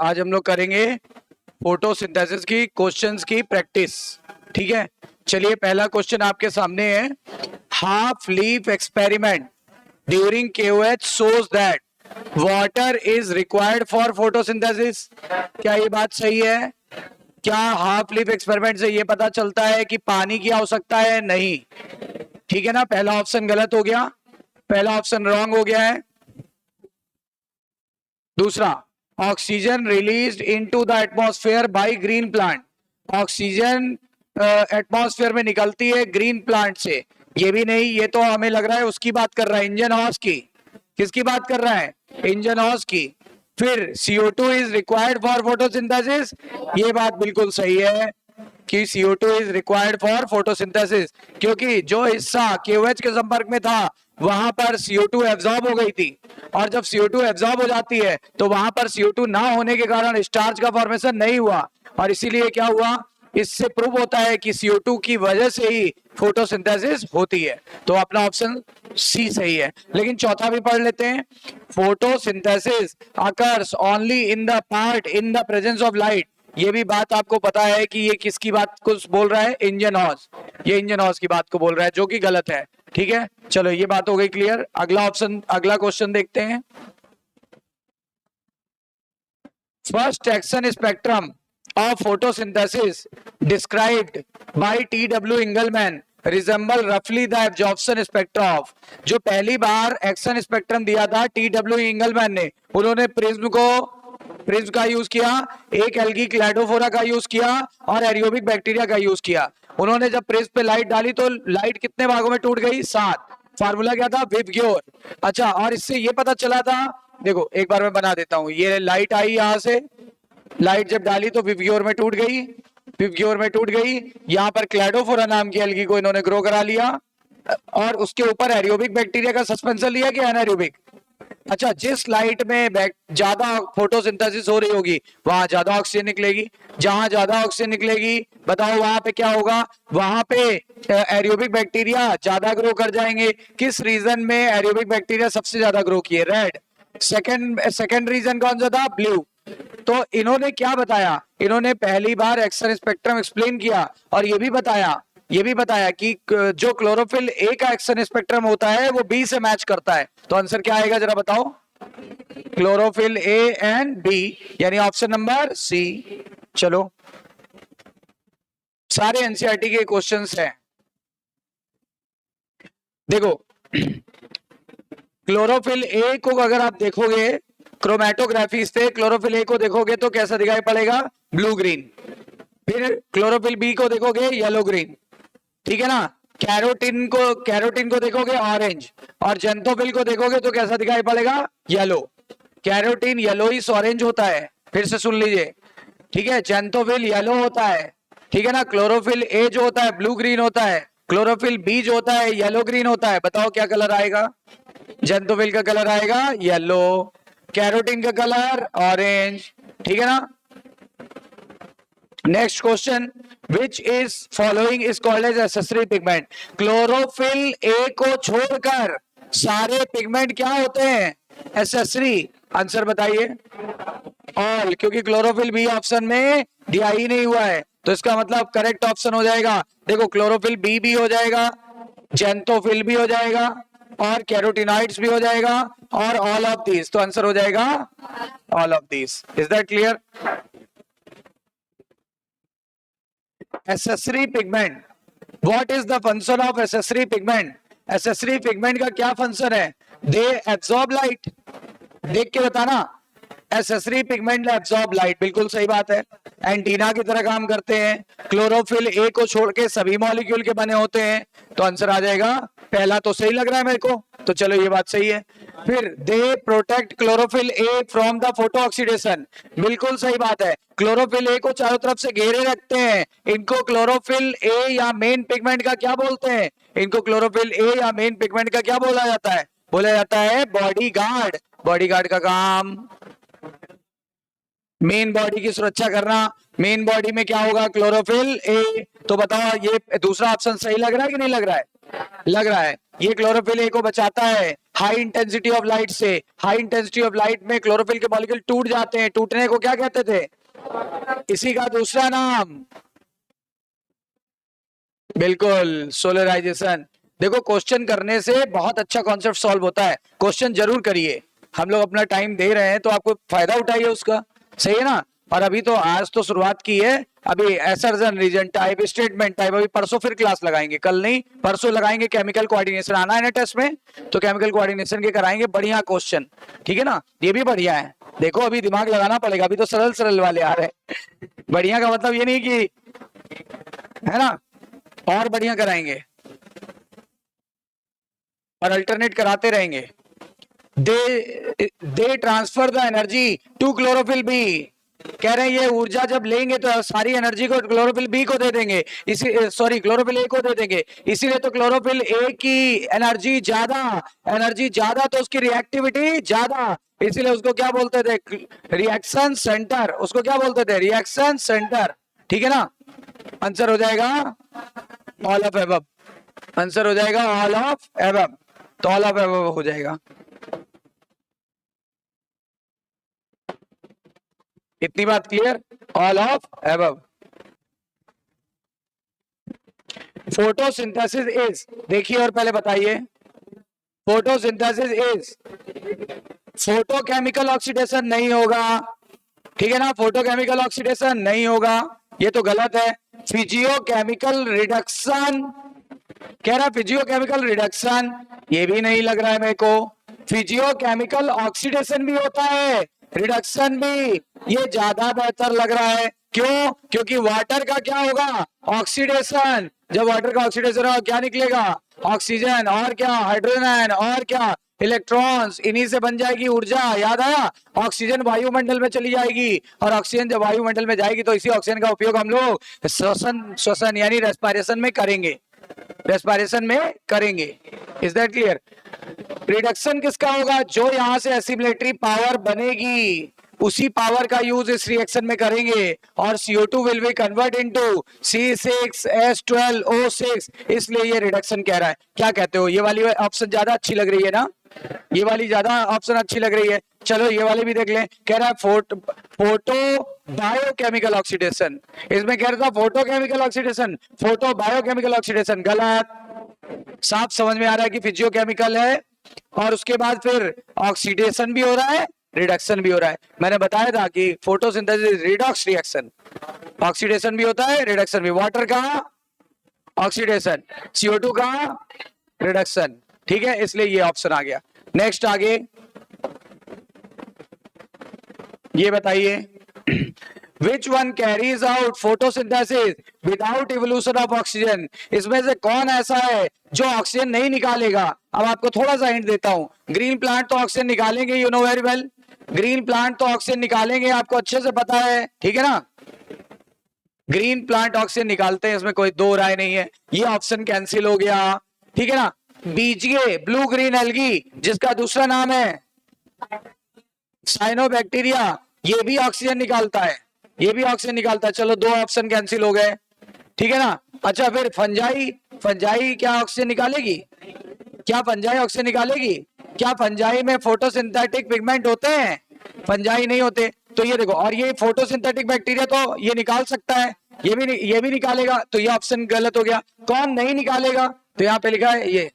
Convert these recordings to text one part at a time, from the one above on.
आज हम लोग करेंगे फोटोसिंथेसिस की क्वेश्चंस की प्रैक्टिस। ठीक है, चलिए पहला क्वेश्चन आपके सामने है। Half leaf experiment during KOH shows that water is required for photosynthesis। क्या ये बात सही है? क्या हाफ लीफ एक्सपेरिमेंट से ये पता चलता है कि पानी की आवश्यकता है? नहीं। ठीक है ना, पहला ऑप्शन गलत हो गया, पहला ऑप्शन रॉन्ग हो गया है। दूसरा, oxygen released into the atmosphere by green plant. Oxygen atmosphere में निकलती है ग्रीन प्लांट से, ये भी नहीं, ये तो हमें लग रहा है उसकी बात कर रहा है, इंजन हॉर्स की। किसकी बात कर रहा है? इंजन हॉर्स की। फिर CO2 is required for photosynthesis, ये बात बिल्कुल सही है कि CO2 is required for photosynthesis, क्योंकि जो हिस्सा KOH के संपर्क में था वहां पर CO2 एब्जॉर्ब हो गई थी, और जब CO2 एब्जॉर्ब हो जाती है तो वहां पर CO2 ना होने के कारण स्टार्च का फॉर्मेशन नहीं हुआ, और इसीलिए क्या हुआ, इससे प्रूव होता है कि CO2 की वजह से ही फोटोसिंथेसिस होती है। तो अपना ऑप्शन सी सही है। लेकिन चौथा भी पढ़ लेते हैं। Photosynthesis occurs only in the part in the presence of light. ये भी बात आपको पता है कि ये किसकी बात को बोल रहा है? Engine horse. ये इंजन हॉर्स की बात को बोल रहा है, जो कि गलत है। ठीक है, चलो ये बात हो गई क्लियर। अगला ऑप्शन, अगला क्वेश्चन देखते हैं। First action spectrum of photosynthesis described by T.W. Engelmann resemble roughly the absorption spectra of। जो पहली बार एक्शन स्पेक्ट्रम दिया था T.W. Engelmann ने, उन्होंने प्रिज्म का यूज किया, एक एल्गी क्लैडोफोरा का यूज किया और एरियोबिक बैक्टीरिया का यूज किया। उन्होंने जब प्रिज्म पे लाइट डाली तो लाइट कितने भागों में टूट गई? 7। फार्मूला क्या था? विबग्योर। अच्छा, और इससे ये पता चला था, देखो एक बार मैं बना देता हूं। ये लाइट आई यहां से, लाइट जब डाली तो विबग्योर में टूट गई, विबग्योर में टूट गई। यहां पर क्लैडोफोरा नाम की एल्गी को इन्होंने ग्रो करा लिया, और उसके ऊपर एरियोबिक बैक्टीरिया का सस्पेंशन लिया कि एनारोबिक। अच्छा, जिस लाइट में ज्यादा फोटोसिंथेसिस हो रही होगी वहां ज्यादा ऑक्सीजन निकलेगी, जहां ज्यादा ऑक्सीजन निकलेगी बताओ वहां पे क्या होगा? वहां पे एरियोबिक बैक्टीरिया ज्यादा ग्रो कर जाएंगे। किस रीजन में एरियोबिक बैक्टीरिया सबसे ज्यादा ग्रो किए? रेड। सेकंड रीजन कौन सा था? ब्लू। तो इन्होंने क्या बताया? इन्होंने पहली बार एक्शन स्पेक्ट्रम एक्सप्लेन किया, और ये भी बताया कि जो क्लोरोफिल ए का एक्शन स्पेक्ट्रम होता है वो बी से मैच करता है। तो आंसर क्या आएगा जरा बताओ? क्लोरोफिल ए एंड बी, यानी ऑप्शन नंबर सी। चलो, सारे एनसीईआरटी के क्वेश्चंस हैं। देखो, क्लोरोफिल ए को अगर आप देखोगे क्रोमेटोग्राफी से, क्लोरोफिल ए को देखोगे तो कैसा दिखाई पड़ेगा? Blue green. फिर क्लोरोफिल बी को देखोगे येलो ग्रीन। ठीक है ना। कैरोटीन को देखोगे ऑरेंज, और जेंथोफिल को देखोगे तो कैसा दिखाई पड़ेगा? येलो। कैरोटीन येलोइश ऑरेंज होता है, फिर से सुन लीजिए। ठीक है, जेंथोफिल येलो होता है, ठीक है ना। क्लोरोफिल ए जो होता है ब्लू ग्रीन होता है, क्लोरोफिल बी जो होता है येलो ग्रीन होता है। बताओ क्या कलर आएगा? जेंथोफिल का कलर आएगा येलो, कैरोटीन का कलर ऑरेंज। ठीक है ना। Next question, which is following is called as accessory pigment. Chlorophyll A को छोड़कर सारे पिगमेंट क्या होते हैं? एक्सेसरी। आंसर बताइए। ऑल, क्योंकि क्लोरोफिल बी ऑप्शन में दिया ही नहीं हुआ है, तो इसका मतलब करेक्ट ऑप्शन हो जाएगा। देखो, क्लोरोफिल बी भी हो जाएगा, जेंथोफिल भी हो जाएगा, और कैरोटिनॉइड्स भी हो जाएगा, और ऑल ऑफ दीज। तो आंसर हो जाएगा all of these. Is that clear? Accessory pigment, what is the function of accessory pigment? Accessory pigment का क्या फंक्शन है? दे एब्सॉर्ब लाइट। देख के बताना। एक्सेसरी पिगमेंट एब्सॉर्ब लाइट, बिल्कुल सही बात है। एंटीना की तरह काम करते हैं। क्लोरोफिल ए को छोड़ के सभी मॉलिक्यूल के बने होते हैं, तो आंसर आ जाएगा पहला। तो सही लग रहा है मेरे को, तो चलो ये बात सही है। फिर they protect chlorophyll A from the photo oxidation, बिल्कुल सही बात है। क्लोरोफिल ए को चारों तरफ से घेरे रखते हैं। इनको क्लोरोफिल ए या मेन पिगमेंट का क्या बोलते हैं? इनको क्लोरोफिल ए या मेन पिगमेंट का क्या बोला जाता है? बोला जाता है बॉडी गार्ड। बॉडी गार्ड का काम मेन बॉडी की सुरक्षा करना। मेन बॉडी में क्या होगा? Chlorophyll A. तो बताओ ये दूसरा ऑप्शन सही लग रहा है कि नहीं लग रहा है? लग रहा है। ये क्लोरोफिल ए को बचाता है हाई इंटेंसिटी ऑफ लाइट से। हाई इंटेंसिटी ऑफ लाइट में क्लोरोफिल के मॉलिक्यूल टूट जाते हैं, टूटने को क्या कहते थे? इसी का दूसरा नाम, बिल्कुल, सोलराइजेशन। देखो क्वेश्चन करने से बहुत अच्छा कॉन्सेप्ट सॉल्व होता है, क्वेश्चन जरूर करिए। हम लोग अपना टाइम दे रहे हैं तो आपको फायदा उठाइए उसका, सही है ना। और अभी तो आज तो शुरुआत की है, अभी असर्जन, रीजन टाइप, स्टेटमेंट टाइप, अभी परसों फिर क्लास लगाएंगे, कल नहीं परसों लगाएंगे। केमिकल कोऑर्डिनेशन आना है ना टेस्ट में, तो केमिकल कोऑर्डिनेशन के कराएंगे बढ़िया क्वेश्चन, ठीक है ना। ये भी बढ़िया है, देखो अभी दिमाग लगाना पड़ेगा, अभी तो सरल सरल वाले आ रहे हैं। बढ़िया का मतलब ये नहीं कि, है ना, और बढ़िया कराएंगे और अल्टरनेट कराते रहेंगे। They transfer the energy to chlorophyll B. कह रहे हैं ये ऊर्जा जब लेंगे तो सारी एनर्जी को क्लोरोफिल बी को दे देंगे, इसी सॉरी क्लोरोफिल ए को दे देंगे। इसीलिए तो क्लोरोफिल ए की एनर्जी ज्यादा तो उसकी रिएक्टिविटी ज्यादा, इसीलिए उसको क्या बोलते थे? Reaction centre. उसको क्या बोलते थे? रिएक्शन सेंटर, ठीक है ना। आंसर हो जाएगा ऑल ऑफ एबव। आंसर हो जाएगा ऑल ऑफ एबव, तो ऑल ऑफ एबव हो जाएगा। इतनी बात clear? All of above. Photosynthesis is, देखिए और पहले बताइए, फोटोसिंथेसिस इज, फोटोकेमिकल ऑक्सीडेशन नहीं होगा, ठीक है ना। फोटोकेमिकल ऑक्सीडेशन नहीं होगा, ये तो गलत है। फिजियोकेमिकल रिडक्शन, कह रहा फिजियोकेमिकल रिडक्शन, ये भी नहीं लग रहा है मेरे को। फिजियोकेमिकल ऑक्सीडेशन भी होता है, रिडक्शन भी, ये ज्यादा बेहतर लग रहा है। क्यों? क्योंकि वाटर का क्या होगा? ऑक्सीडेशन। जब वाटर का ऑक्सीडेशन होगा क्या निकलेगा? ऑक्सीजन, और क्या? हाइड्रोजन, और क्या? इलेक्ट्रॉन्स। इन्हीं से बन जाएगी ऊर्जा, याद आया। ऑक्सीजन वायुमंडल में चली जाएगी, और ऑक्सीजन जब वायुमंडल में जाएगी तो इसी ऑक्सीजन का उपयोग हम लोग श्वसन यानी रेस्पिरेशन में करेंगे, रेस्पिरेशन में करेंगे। Is that clear? रिडक्शन किसका होगा? जो यहां से एसिमिलेटरी पावर बनेगी उसी पावर का यूज इस रिएक्शन में करेंगे, और CO2 will be convert into C6H12O6, इसलिए ये रिडक्शन कह रहा है। क्या कहते हो? ये वाली ऑप्शन ज्यादा अच्छी लग रही है ना, ये वाली ज्यादा ऑप्शन अच्छी लग रही है। चलो ये वाली भी देख लें। कह रहा है फोटो बायोकेमिकल ऑक्सीडेशन, इसमें कह रहा था photo chemical oxidation, photo biochemical oxidation, गलत। साफ समझ में आ रहा है कि फिजियोकेमिकल है, और उसके बाद फिर ऑक्सीडेशन भी हो रहा है, रिडक्शन भी हो रहा है। मैंने बताया था कि फोटोसिंथेसिस रिडॉक्स रिएक्शन, ऑक्सीडेशन भी होता है, रिडक्शन भी। वाटर का ऑक्सीडेशन, CO2 का रिडक्शन, ठीक है, इसलिए ये ऑप्शन आ गया। नेक्स्ट आगे ये बताइए, Which one carries out photosynthesis without evolution of oxygen? इसमें से कौन ऐसा है जो ऑक्सीजन नहीं निकालेगा? अब आपको थोड़ा सा हिंट देता हूं। ग्रीन प्लांट तो ऑक्सीजन निकालेंगे, you know very well. Green plant तो ऑक्सीजन निकालेंगे, आपको अच्छे से पता है, ठीक है ना। ग्रीन प्लांट ऑक्सीजन निकालते हैं, इसमें कोई दो राय नहीं है। ये ऑप्शन कैंसिल हो गया, ठीक है ना। बीजीए, ब्लू ग्रीन एल्गी, जिसका दूसरा नाम है साइनोबैक्टीरिया, ये भी ऑक्सीजन निकालता है, ये भी ऑक्सीजन निकालता है। चलो दो ऑप्शन कैंसिल हो गए, ठीक है ना। अच्छा फिर फंजाई, फंजाई क्या ऑक्सीजन निकालेगी? क्या फंजाई ऑक्सीजन निकालेगी? क्या फंजाई में फोटोसिंथेटिक पिगमेंट होते हैं? फंजाई नहीं होते। तो ये देखो, और ये फोटोसिंथेटिक बैक्टीरिया तो ये निकाल सकता है, ये भी निकालेगा, तो ये ऑप्शन गलत हो गया। कौन नहीं निकालेगा? तो यहाँ पे लिखा है ये।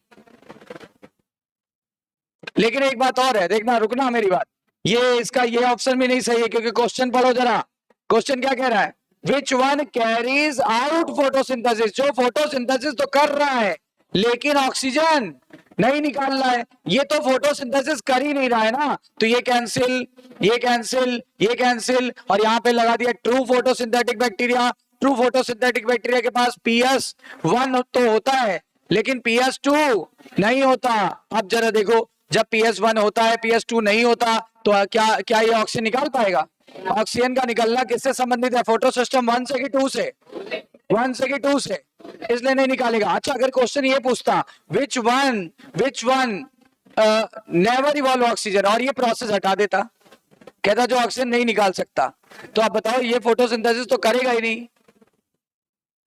लेकिन एक बात और है, देखना, रुकना मेरी बात, ये इसका ये ऑप्शन भी नहीं सही है, क्योंकि क्वेश्चन पढ़ो जरा। क्वेश्चन क्या कह रहा है? Which one carries out photosynthesis, जो फोटोसिंथेसिस तो कर रहा है लेकिन ऑक्सीजन नहीं निकाल रहा है, ये तो फोटोसिंथेसिस कर ही नहीं रहा है ना, तो ये कैंसिल, ये कैंसिल, ये कैंसिल, और यहां पे लगा दिया true photosynthetic bacteria. True photosynthetic bacteria के पास PS1 तो होता है, लेकिन PS2 नहीं होता। अब जरा देखो, जब PS1 होता है, PS2 नहीं होता, तो क्या क्या ये ऑक्सीजन निकाल पाएगा? ऑक्सीजन का निकलना किससे संबंधित है? फोटो सिस्टम 1 से कि 2 से? 1 से कि 2 से, इसलिए नहीं निकालेगा। अच्छा अगर क्वेश्चन ये पूछता which one never evolve oxygen, और ये प्रोसेस हटा देता, कहता जो ऑक्सीजन नहीं निकाल सकता, तो आप बताओ ये फोटोसिंथेसिस तो करेगा ही नहीं।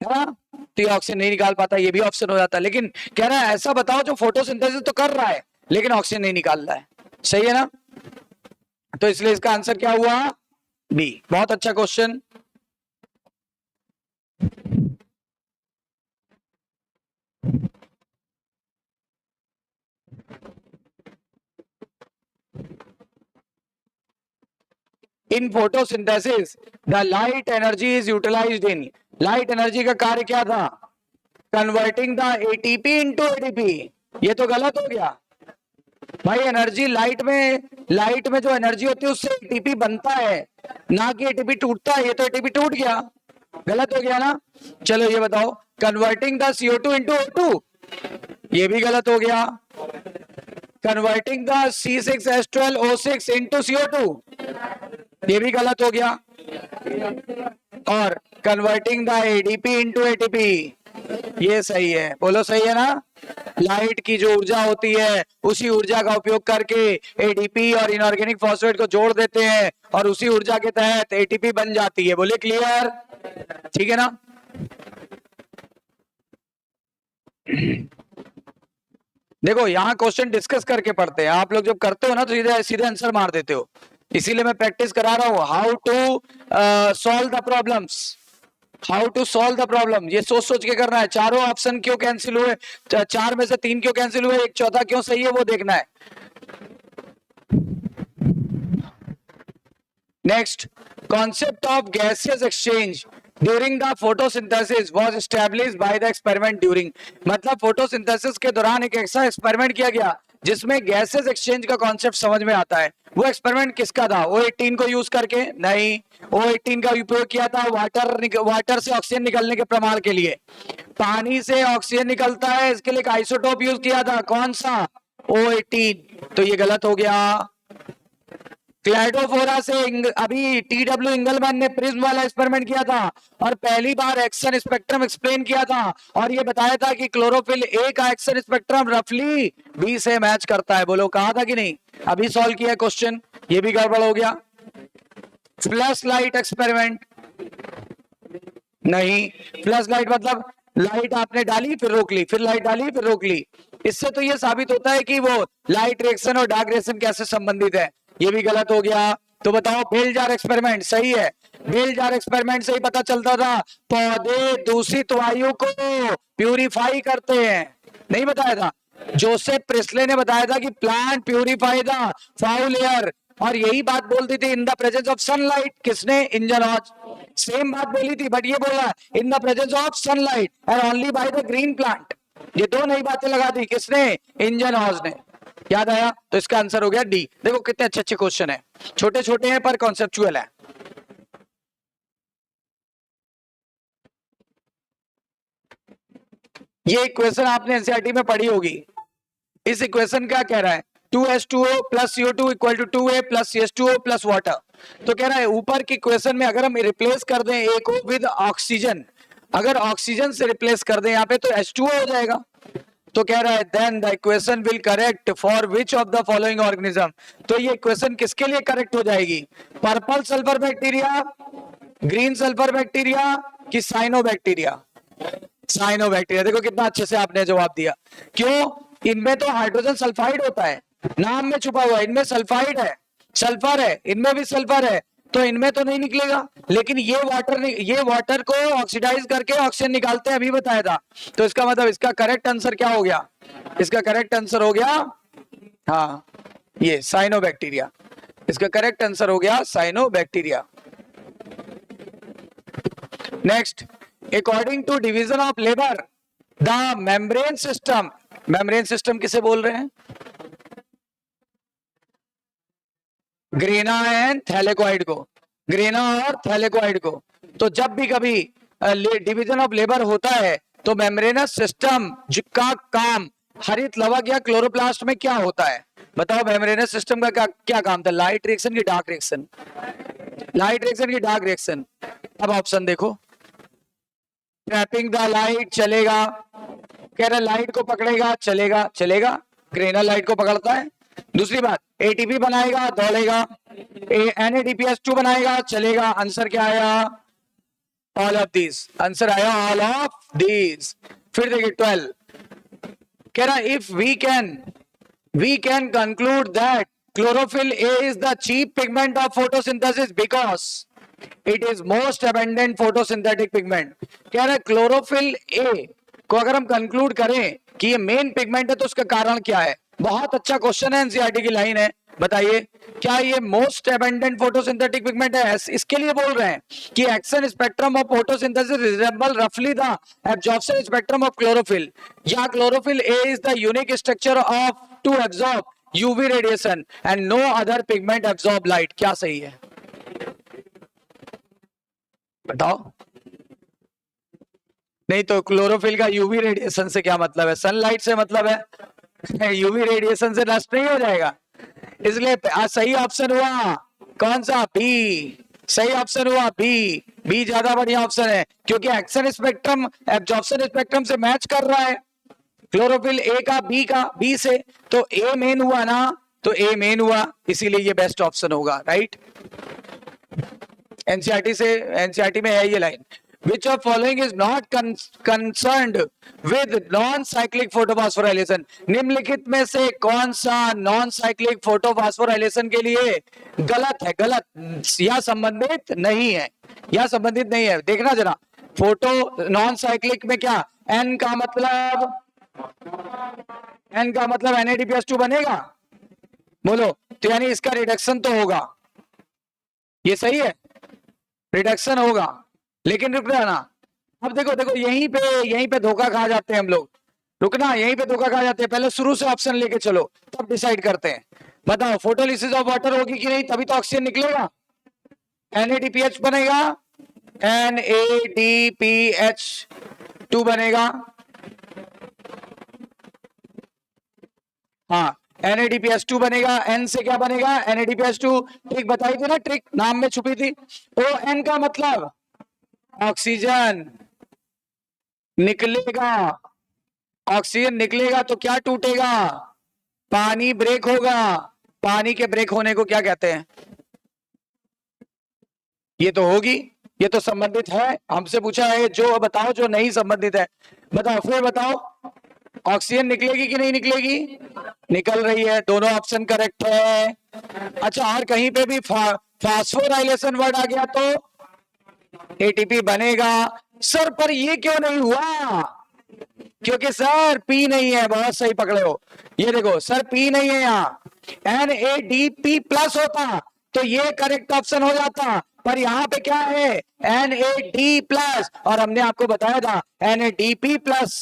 है ना, तो ये ऑक्सीजन नहीं निकाल पाता, ये भी ऑप्शन हो जाता है। लेकिन कह रहा है ऐसा बताओ जो फोटोसिंथेसिस तो कर रहा है लेकिन ऑक्सीजन नहीं निकाल रहा है। सही है ना, तो इसलिए इसका आंसर क्या हुआ, बी। बहुत अच्छा question. In photosynthesis the light energy is utilised in, light energy का कार्य क्या था, converting the ATP into ATP. ये तो गलत हो गया भाई, एनर्जी लाइट में जो एनर्जी होती है उससे एटीपी बनता है, ना कि एटीपी टूटता है। ये तो एटीपी टूट गया, गलत हो गया ना। चलो ये बताओ, converting the CO2 into O2, ये भी गलत हो गया। Converting the C6H12O6 into CO2, ये भी गलत हो गया। और converting the ADP into ATP, ये सही है। बोलो सही है ना। लाइट की जो ऊर्जा होती है उसी ऊर्जा का उपयोग करके एडीपी और इनऑर्गेनिक फॉस्फेट को जोड़ देते हैं और उसी ऊर्जा के तहत एटीपी बन जाती है। बोले क्लियर, ठीक है ना। देखो यहाँ क्वेश्चन डिस्कस करके पढ़ते हैं, आप लोग जब करते हो ना तो सीधे सीधे आंसर मार देते हो, इसीलिए मैं प्रैक्टिस करा रहा हूं। How to solve the problems, how to solve the problem, ये सोच सोच के करना है। चारों ऑप्शन क्यों कैंसिल हुए, चार में से तीन क्यों कैंसिल हुए, एक चौथा क्यों सही है वो देखना है। Next, concept of gaseous exchange during the photosynthesis was established by the experiment during, मतलब फोटोसिंथेसिस के दौरान एक ऐसा एक्सपेरिमेंट किया गया जिसमें गैसेस एक्सचेंज का कॉन्सेप्ट समझ में आता है। वो एक्सपेरिमेंट किसका था, O18 को यूज करके नहीं, O18 का उपयोग किया था वाटर से ऑक्सीजन निकलने के प्रमाण के लिए। पानी से ऑक्सीजन निकलता है, इसके लिए एक आइसोटोप यूज किया था, कौन सा, O18, तो ये गलत हो गया। क्लैडोफोरा से अभी TW इंगलमैन ने प्रिज्म वाला एक्सपेरिमेंट किया था और पहली बार एक्शन स्पेक्ट्रम एक्सप्लेन किया था और ये बताया था कि क्लोरोफिल ए का एक्शन स्पेक्ट्रम रफली बी से मैच करता है। बोलो कहा था कि नहीं, अभी सॉल्व किया क्वेश्चन, ये भी गड़बड़ हो गया। फ्लैश लाइट एक्सपेरिमेंट, नहीं, फ्लैश लाइट मतलब लाइट आपने डाली फिर रोक ली, फिर लाइट डाली फिर रोक ली, इससे तो ये साबित होता है कि वो लाइट रिएक्शन और डार्क रिएक्शन कैसे संबंधित है, ये भी गलत हो गया। तो बताओ, बेल जार एक्सपेरिमेंट सही है, बेल जार एक्सपेरिमेंट से ही पता चलता था पौधे दूषित वायु को प्यूरिफाई करते हैं, नहीं बताया था। जोसेफ प्रेस्ले ने बताया था कि plant purify the foul air, और यही बात बोलती थी इन द प्रेजेंस ऑफ सनलाइट, किसने, इंजन हॉज, सेम बात बोली थी, बट ये बोला इन the presence of sunlight and only by the green plant. ये दो नई बातें लगा दी, किसने, इंजन हॉज ने। याद आया, तो इसका आंसर हो गया डी। देखो कितने अच्छे अच्छे क्वेश्चन है, छोटे छोटे हैं पर कॉन्सेप्चुअल है। ये इक्वेशन आपने एनसीईआरटी में पढ़ी होगी। इस इक्वेशन का कह रहा है 2H2O plus CO2 equal to 2A plus CH2O plus water. तो कह रहा है ऊपर की इक्वेशन में अगर हम रिप्लेस कर दें A को विद ऑक्सीजन, अगर ऑक्सीजन से रिप्लेस कर दें यहाँ पे तो H2O हो जाएगा। तो कह रहा है then the equation will correct for which of the following organism, तो ये इक्वेशन किसके लिए करेक्ट हो जाएगी, purple sulphur bacteria, green sulphur bacteria कि साइनो बैक्टीरिया, साइनो बैक्टीरिया। देखो कितना अच्छे से आपने जवाब दिया। क्यों, इनमें तो हाइड्रोजन सल्फाइड होता है, नाम में छुपा हुआ है, इनमें सल्फाइड है, सल्फर है, इनमें भी सल्फर है, तो इनमें तो नहीं निकलेगा। लेकिन ये वाटर को ऑक्सीडाइज करके ऑक्सीजन निकालते हैं, अभी बताया था। तो इसका मतलब इसका करेक्ट आंसर क्या हो गया, इसका करेक्ट आंसर हो गया, हाँ, ये साइनो बैक्टीरिया, इसका करेक्ट आंसर हो गया cyano bacteria. Next, according to division of labour the membrane system, membrane system किसे बोल रहे हैं, ग्रेना एंड थैलेकोइड को, ग्रेना और थैलेकोइड को। तो जब भी कभी डिवीजन ऑफ लेबर होता है तो मेम्ब्रेनस सिस्टम का काम हरित लवक या क्लोरोप्लास्ट में क्या होता है, बताओ मेम्ब्रेनस सिस्टम का क्या काम था, लाइट रिएक्शन की डार्क रिएक्शन, लाइट रिएक्शन की डार्क रिएक्शन। अब ऑप्शन देखो, ट्रैपिंग द लाइट चलेगा, कह रहा लाइट को पकड़ेगा चलेगा, चलेगा, ग्रेना लाइट को पकड़ता है। दूसरी बात, एटीपी बनाएगा दौड़ेगा, NADPH2 बनाएगा चलेगा, आंसर क्या आया, ऑल ऑफ दीज, आंसर आया ऑल ऑफ दीज। फिर देखिए 12 कह रहा if we can conclude that chlorophyll A is the chief pigment of photosynthesis because it is most abundant photosynthetic pigment। कह रहा है क्लोरोफिल ए को अगर हम कंक्लूड करें कि ये मेन पिगमेंट है तो उसका कारण क्या है। बहुत अच्छा क्वेश्चन है, एनसीईआरटी की लाइन है। बताइए क्या ये मोस्ट एबंडेंट फोटोसिंथेटिक पिगमेंट है? इसके लिए बोल रहे हैं कि action spectrum of photosynthesis resemble रफली the absorption spectrum of chlorophyll, या chlorophyll A is the unique structure of to absorb UV radiation and no other pigment absorb light. क्या सही है बताओ? नहीं तो क्लोरोफिल का यूवी रेडिएशन से क्या मतलब है? सनलाइट से मतलब है, यूवी रेडिएशन से नष्ट नहीं हो जाएगा। इसलिए सही ऑप्शन हुआ कौन सा? बी। सही ऑप्शन हुआ बी। बी ज्यादा बढ़िया ऑप्शन है क्योंकि एक्शन स्पेक्ट्रम एब्जॉर्प्शन स्पेक्ट्रम से मैच कर रहा है क्लोरोफिल ए का बी से, तो ए मेन हुआ ना, तो ए मेन हुआ, इसीलिए ये बेस्ट ऑप्शन होगा। राइट, एनसीईआरटी में है ये line. Which of following is not concerned with non-cyclic photophosphorylation? निम्नलिखित में से कौन सा non-cyclic photophosphorylation के लिए गलत है? गलत या संबंधित नहीं है, या संबंधित नहीं है। देखना जरा, फोटो नॉन साइक्लिक में क्या N का मतलब NADPH2 बनेगा, बोलो तो, यानी इसका रिडक्शन तो होगा। ये सही है, रिडक्शन होगा, लेकिन रुक रहा ना। अब देखो यहीं पे धोखा खा जाते हैं हम लोग। रुकना, यहीं पे धोखा खा जाते हैं। पहले शुरू से ऑप्शन लेके चलो तब डिसाइड करते हैं। बताओ फोटोलिसिस ऑफ वाटर होगी कि नहीं, तभी तो ऑक्सीजन निकलेगा। NADPH बनेगा, NADPH2 बनेगा। हाँ NADPH2 बनेगा। N से क्या बनेगा? NADPH2। ट्रिक बताई थी ना, ट्रिक नाम में छुपी थी। ON का मतलब ऑक्सीजन निकलेगा, ऑक्सीजन निकलेगा तो क्या टूटेगा? पानी ब्रेक होगा। पानी के ब्रेक होने को क्या कहते हैं? ये तो होगी, ये तो संबंधित है। हमसे पूछा है जो बताओ, जो नहीं संबंधित है बताओ। फिर बताओ ऑक्सीजन निकलेगी कि नहीं निकलेगी? निकल रही है, दोनों ऑप्शन करेक्ट है। अच्छा, और कहीं पे भी फास्फोराइलेशन वर्ड आ गया तो ATP बनेगा। सर पर ये क्यों नहीं हुआ? क्योंकि सर P नहीं है। बहुत सही पकड़े हो, ये देखो सर P नहीं है यहाँ, NADP प्लस होता तो ये करेक्ट ऑप्शन हो जाता, पर यहाँ पे क्या है? NAD प्लस, और हमने आपको बताया था NADP plus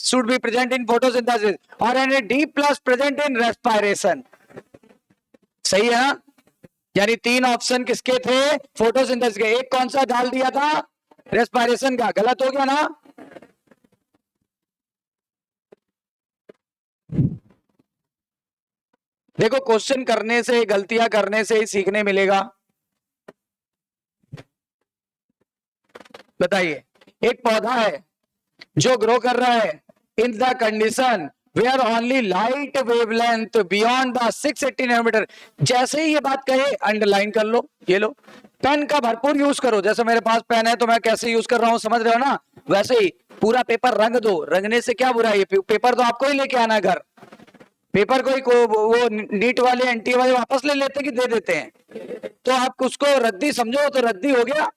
should be present in photosynthesis और NAD plus present in respiration. सही है ना? यानी 3 ऑप्शन किसके थे? फोटोसिंथेसिस के। एक कौन सा डाल दिया था? रेस्पिरेशन का। गलत हो गया ना? देखो क्वेश्चन करने से, गलतियां करने से ही सीखने मिलेगा। बताइए, एक पौधा है जो ग्रो कर रहा है in the condition where only light wavelength beyond the 680 nanometre. जैसे ही ये बात कहे अंडरलाइन कर लो। ये लो, पेन का भरपूर यूज करो। जैसे मेरे पास पेन है तो मैं कैसे यूज कर रहा हूं, समझ रहे हो ना? वैसे ही पूरा पेपर रंग दो। रंगने से क्या बुराई है? पेपर तो आपको ही लेके आना घर। पेपर को वो नीट वाले एनटी वाले वापस ले लेते कि दे देते हैं? तो आप उसको रद्दी समझो तो रद्दी हो गया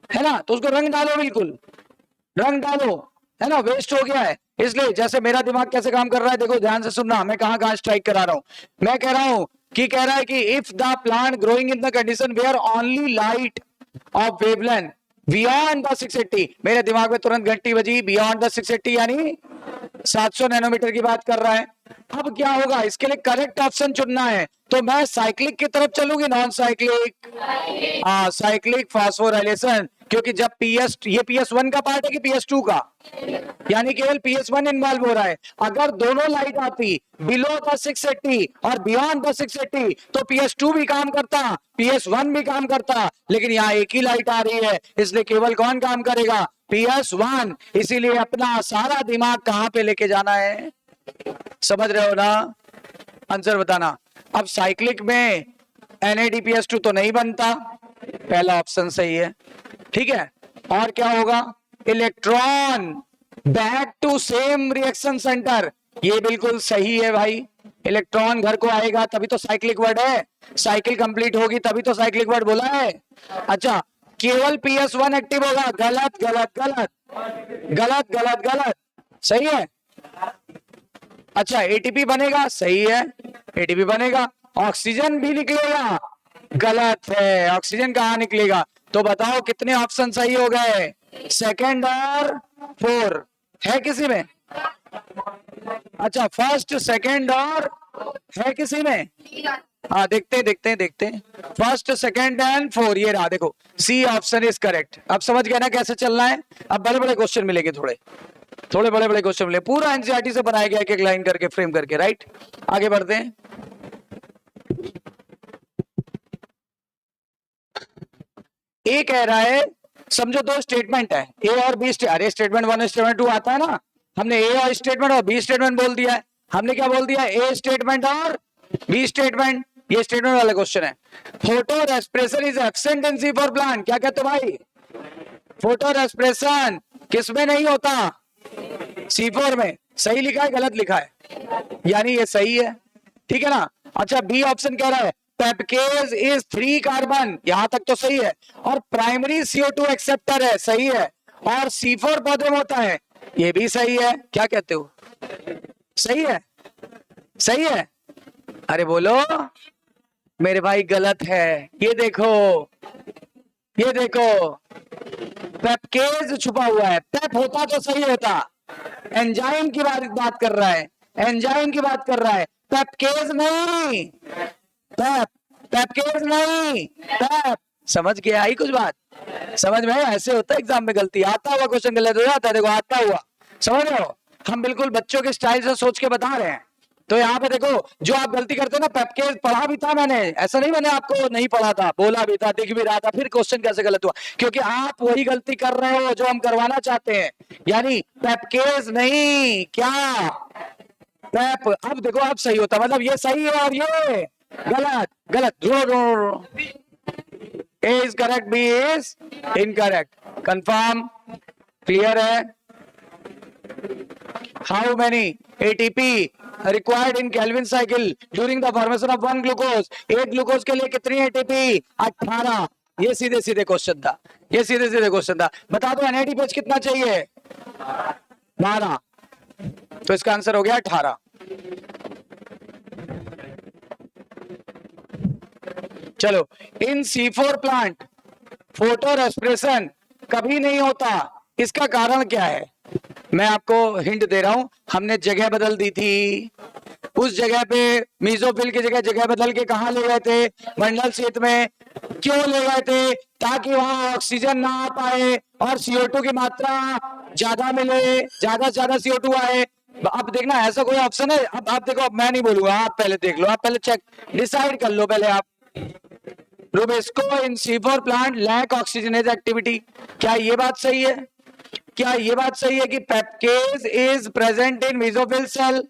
है ना, तो उसको रंग डालो, बिल्कुल रंग डालो, है ना, वेस्ट हो गया है। इसलिए जैसे मेरा दिमाग कैसे काम कर रहा है, देखो ध्यान से सुनना, मैं कहां कहां स्ट्राइक करा रहा हूं। मैं कह रहा हूं कि कह रहा है कि if the plant growing in the condition where only light of wavelength beyond the 680, मेरे दिमाग में तुरंत घंटी बजी, बियॉन्ड द 680 यानी 700 नैनोमीटर की बात कर रहा है। अब क्या होगा? इसके लिए करेक्ट ऑप्शन चुनना है, तो मैं साइक्लिक की तरफ चलूंगी, नॉन साइक्लिक? हाँ, साइक्लिक फास्फोराइलेशन, क्योंकि जब ये PS1 का पार्ट है कि PS2 का? यानी केवल PS1 इन्वॉल्व हो रहा है। अगर दोनों लाइट आती बिलो द 680 और बियॉन्ड द 680 तो PS2 भी काम करता, PS1 भी काम करता, लेकिन यहाँ एक ही लाइट आ रही है, इसलिए केवल कौन काम करेगा? PS1। इसीलिए अपना सारा दिमाग कहां पे लेके जाना है, समझ रहे हो ना? आंसर बताना। अब साइक्लिक में NADPH2 तो नहीं बनता, पहला ऑप्शन सही है, ठीक है। और क्या होगा, electron back to same reaction centre. ये बिल्कुल सही है भाई, इलेक्ट्रॉन घर को आएगा तभी तो साइक्लिक वर्ड है, साइकिल कंप्लीट होगी तभी तो साइक्लिक वर्ड बोला है। अच्छा, केवल PS1 एक्टिव होगा, गलत गलत गलत गलत गलत गलत, सही है। अच्छा, एटीपी बनेगा, सही है, एटीपी बनेगा। ऑक्सीजन भी निकलेगा, गलत है, ऑक्सीजन कहां निकलेगा। तो बताओ कितने ऑप्शन सही हो गए, सेकंड और 4 है किसी में? अच्छा, फर्स्ट सेकंड और है किसी में? हाँ, देखते देखते देखते, फर्स्ट सेकंड एंड 4, ये रहा, देखो सी ऑप्शन इज करेक्ट। अब समझ गए ना कैसे चलना है। अब बड़े बड़े क्वेश्चन मिलेंगे, थोड़े बड़े बड़े क्वेश्चन मिले, पूरा एनसीईआरटी से बनाया गया, एक एक लाइन करके फ्रेम करके, राइट। आगे बढ़ते हैं। ए कह रहा है, समझो दो स्टेटमेंट है, ए और बी। अरे स्टेटमेंट 1 स्टेटमेंट 2 आता है ना, हमने ए और स्टेटमेंट और बी स्टेटमेंट बोल दिया है। हमने क्या बोल दिया, ए स्टेटमेंट और बी स्टेटमेंट, ये स्टेटमेंट वाला क्वेश्चन है। Photo respiration is absent in C4 plant, क्या कहते हो भाई? फोटो रेस्पिरेशन किस में नहीं होता? C4 में। सही लिखा है गलत लिखा है? यानी ये सही है, ठीक है ना। अच्छा, बी ऑप्शन कह रहा है पेपकेज इज 3 कार्बन, यहां तक तो सही है, और प्राइमरी CO2 एक्सेप्टर है, सही है, और C4 पौधे में होता है, ये भी सही है। क्या कहते हो, सही है? सही है? अरे बोलो मेरे भाई, गलत है। ये देखो, ये देखो, पेपकेज छुपा हुआ है, पेप होता तो सही होता, एंजाइम की बात कर रहा है, एंजाइम की बात कर रहा है, पेपकेज नहीं, पेप, पेपकेज नहीं, पेप। समझ गया आई कुछ बात? समझ में? ऐसे होता है एग्जाम में गलती, आता हुआ क्वेश्चन गलत हो जाता है, देखो आता हुआ, समझ रहे हो? हम बिल्कुल बच्चों के स्टाइल से सोच के बता रहे हैं। तो यहाँ पे देखो, जो आप गलती करते हो ना, पेपकेज पढ़ा भी था मैंने, ऐसा नहीं मैंने आपको नहीं पढ़ा था, बोला भी था, दिख भी रहा था, फिर क्वेश्चन कैसे गलत हुआ? क्योंकि आप वही गलती कर रहे हो जो हम करवाना चाहते हैं, यानी पेपकेज नहीं, क्या पेप। अब देखो, अब सही होता, मतलब ये सही है और ये गलत, गलत। A is correct, B is incorrect, confirm, clear है? How many ATP required in Calvin cycle during the formation of 1 glucose? 1 glucose के लिए कितनी ATP? 18। ये सीधे सीधे क्वेश्चन था, ये सीधे सीधे क्वेश्चन था। बता दो NADPH कितना चाहिए? 12, तो इसका आंसर हो गया 18। चलो, इन C4 प्लांट फोटो रेस्पिरेशन कभी नहीं होता, इसका कारण क्या है? मैं आपको हिंट दे रहा हूं, हमने जगह बदल दी थी, उस जगह पे मीजोफिल की जगह बदल के कहा ले गए थे? मंडल क्षेत्र में। क्यों ले गए थे? ताकि वहां ऑक्सीजन ना आ पाए और CO2 की मात्रा ज्यादा मिले, ज्यादा से ज्यादा CO2 आए। अब देखना, ऐसा कोई ऑप्शन है? अब आप देखो, अब मैं नहीं बोलूंगा, आप पहले देख लो, आप पहले चेक डिसाइड कर लो पहले आप। Rubisco in C4 plant lack oxygenase activity, क्या ये बात सही है? क्या ये बात सही है कि PEPcase is present in mesophyll cell,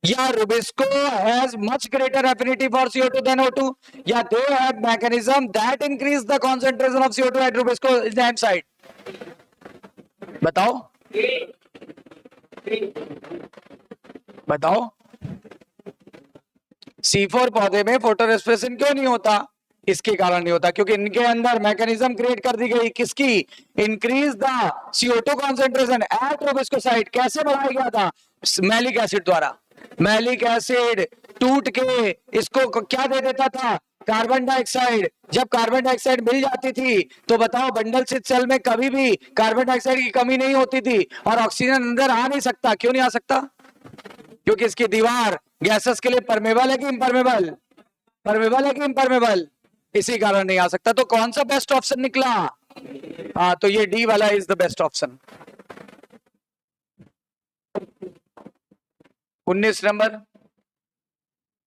या RuBisCO has much greater affinity for CO2 than O2, या they have mechanism that increase the concentration of CO2 at RuBisCO enzyme site? बताओ, बताओ। C4 पौधे में फोटो रेस्पिरेशन क्यों नहीं होता? इसके कारण नहीं होता क्योंकि इनके अंदर मैकेनिज्म क्रिएट कर दी गई, किसकी? Increase the CO2 concentration at rubisco site. कैसे बढ़ाया गया था? मैलिक एसिड द्वारा। मैलिक एसिड टूट के इसको क्या दे देता था? Carbon dioxide. जब कार्बन डाइऑक्साइड मिल जाती थी तो बताओ, बंडल स्थित सेल में कभी भी कार्बन डाइऑक्साइड की कमी नहीं होती थी और ऑक्सीजन अंदर आ नहीं सकता। क्यों नहीं आ सकता? क्योंकि इसकी दीवार गैसेस के लिए परमेबल है कि इम्परमेबल? परमेबल है कि इम्परमेबल? इसी कारण नहीं आ सकता। तो कौन सा बेस्ट ऑप्शन निकला? हाँ, तो ये डी वाला is the best option. 19 number,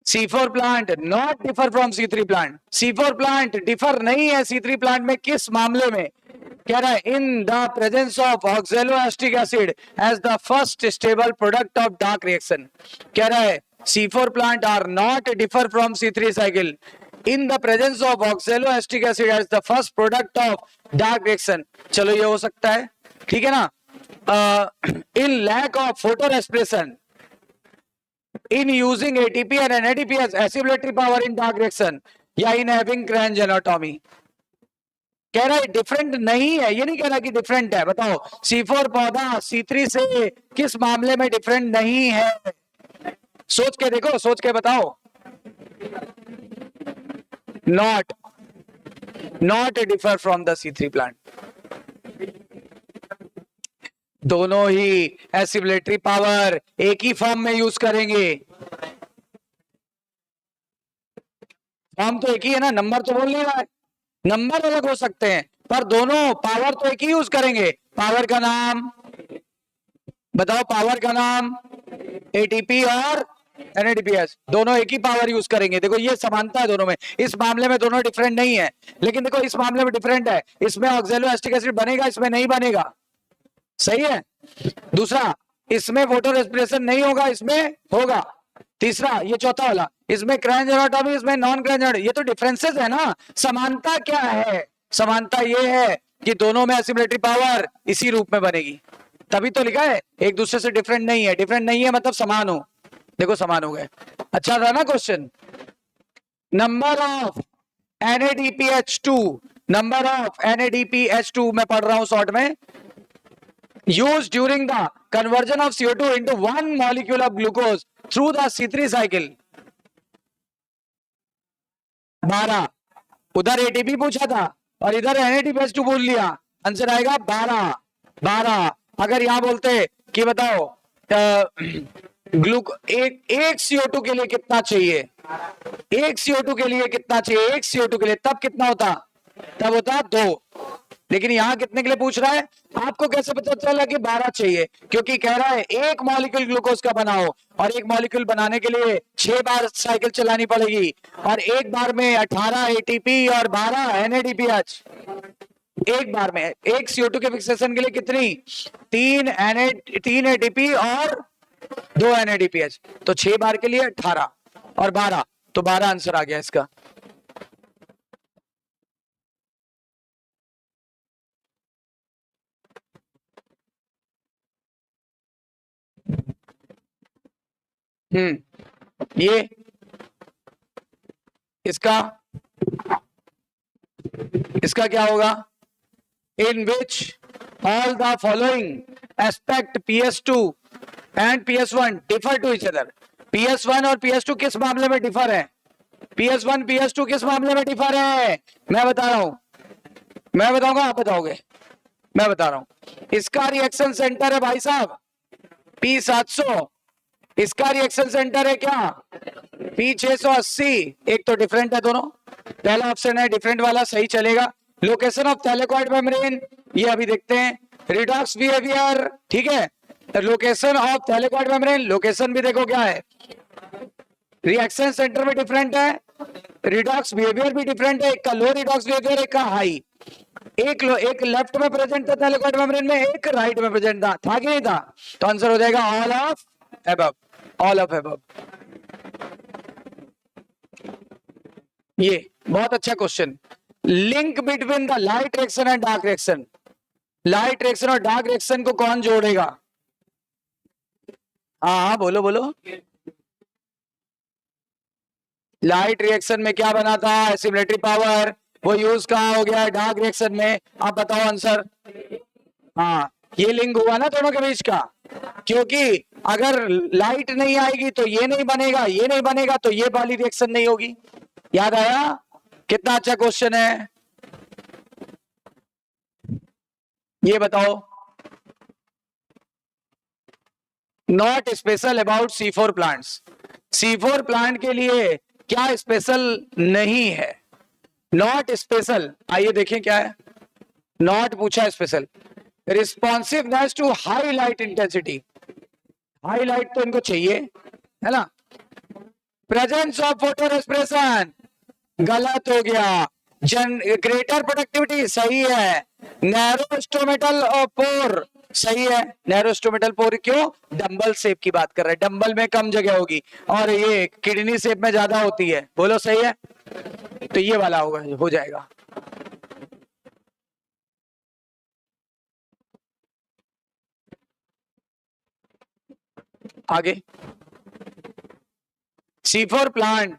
C4 plant not differ from C3 plant. C4 plant differ नहीं है C3 प्लांट में, किस मामले में? कह रहा है in the presence of oxaloacetic acid as the first stable product of dark reaction. कह रहा है C4 plant are not differ from C3 cycle in the presence of oxaloacetic acid as the first product of dark reaction. चलो ये हो सकता है, ठीक है ना। In lack of photorespiration in using ATP and NADP as assimilatory power in dark reaction या in having Cranch anatomy। कह रहा है डिफरेंट नहीं है, ये नहीं कह रहा कि डिफरेंट है। बताओ C4 पौधा C3 से किस मामले में डिफरेंट नहीं है? सोच के देखो, सोच के बताओ। Not differ from the C3 plant. दोनों ही एसिमिलेटरी पावर एक ही फॉर्म में यूज करेंगे। फॉर्म तो एक ही है ना, नंबर तो बोल नहीं रहा है, नंबर अलग हो सकते हैं पर दोनों पावर तो एक ही यूज करेंगे। पावर का नाम बताओ, पावर का नाम एटीपी और NADPH, दोनों एक ही पावर यूज करेंगे। देखो ये समानता है दोनों में, इस मामले में दोनों डिफरेंट नहीं है, लेकिन देखो इस मामले में डिफरेंट है। इसमें ऑक्सैलोएसिटिक एसिड बनेगा, इसमें नहीं बनेगा, सही है। दूसरा, इसमें फोटो रेस्पिरेशन नहीं होगा, इसमें होगा। तीसरा, ये चौथा वाला, इसमें क्रैंच एनाटॉमी, इसमें नॉन क्रैंच एनाटॉमी। ये तो डिफरेंसेस है ना। समानता क्या है? समानता ये है कि दोनों में एसिमिलेटरी पावर इसी रूप में बनेगी, तभी तो लिखा है एक दूसरे से डिफरेंट नहीं है। डिफरेंट नहीं है मतलब समान हो। देखो समान हो गए, अच्छा था ना question. Number of NADPH2, number of NADPH2 मैं पढ़ रहा हूं शॉर्ट में, used during the conversion of CO2 into one molecule of glucose through the C3 cycle। 12। उधर ATP पूछा था और इधर NADPH2 बोल लिया, आंसर आएगा 12। 12 अगर यहां बोलते कि बताओ एक CO2 के लिए कितना चाहिए, एक CO2 के लिए कितना चाहिए, एक CO2 के लिए, तब कितना होता? तब होता 2। लेकिन यहां कितने के लिए पूछ रहा है? आपको कैसे पता चला कि 12 चाहिए? क्योंकि कह रहा है एक मॉलिक्यूल ग्लूकोज का बनाओ और एक मॉलिक्यूल बनाने के लिए 6 बार साइकिल चलानी पड़ेगी और एक बार में 18 ATP और 12 NADPH। एक बार में एक CO2 के फिक्सेशन के लिए कितनी? 3 ATP और 2 NADPH, तो 6 बार के लिए 18 और 12, तो 12 आंसर आ गया इसका। ये इसका क्या होगा? In which all the following aspect PS2 and PS1 differ to each other. PS1 और PS2 किस मामले में डिफर है? PS1 PS2 किस मामले में डिफर है? मैं बता रहा हूं, मैं बताऊंगा, आप बताओगे? मैं बता रहा हूं। इसका रिएक्शन सेंटर है भाई साहब P700, इसका रिएक्शन सेंटर है क्या? P680। एक तो डिफरेंट है दोनों, पहला ऑप्शन है डिफरेंट वाला, सही चलेगा। लोकेशन ऑफ थैलेकॉइड मेम्ब्रेन, ये अभी देखते हैं। रिडॉक्स बिहेवियर, ठीक है। Location of thylakoid membrane, location भी देखो क्या है। रिएक्शन सेंटर भी डिफरेंट है, रिडॉक्स बिहेवियर भी डिफरेंट है, एक का लो रिडॉक्स बिहेवियर, एक का हाई। एक लेफ्ट में प्रेजेंट था थैलेकॉइड मेम्ब्रेन में, एक राइट में प्रेजेंट था कि नहीं था? तो आंसर हो जाएगा all of above, all of above. ये बहुत अच्छा question. Link between the light reaction and dark reaction, light reaction और डार्क रिएक्शन को कौन जोड़ेगा? हाँ बोलो बोलो। लाइट रिएक्शन में क्या बना था? एसिमिलेटरी पावर, वो यूज कहां हो गया? डार्क रिएक्शन में। आप बताओ आंसर। हाँ, ये लिंक हुआ ना दोनों के बीच का, क्योंकि अगर लाइट नहीं आएगी तो ये नहीं बनेगा, ये नहीं बनेगा तो ये वाली रिएक्शन नहीं होगी। याद आया? कितना अच्छा क्वेश्चन है ये बताओ। Not special about C4 plants, C4 plant के लिए क्या स्पेशल नहीं है? नॉट स्पेशल, आइए देखें क्या है। नॉट पूछा, special. Responsiveness to high light intensity, high light तो इनको चाहिए है ना। प्रेजेंस ऑफ फोटो रेस्पिरेशन, गलत हो गया। ग्रेटर प्रोडक्टिविटी, सही है। नैरो स्टोमेटल पोर, सही है। नैरो स्टोमेटल पोर क्यों? डंबल शेप की बात कर रहे हैं, डंबल में कम जगह होगी और ये किडनी शेप में ज्यादा होती है। बोलो सही है। तो ये वाला होगा, हो जाएगा। आगे, C4 plant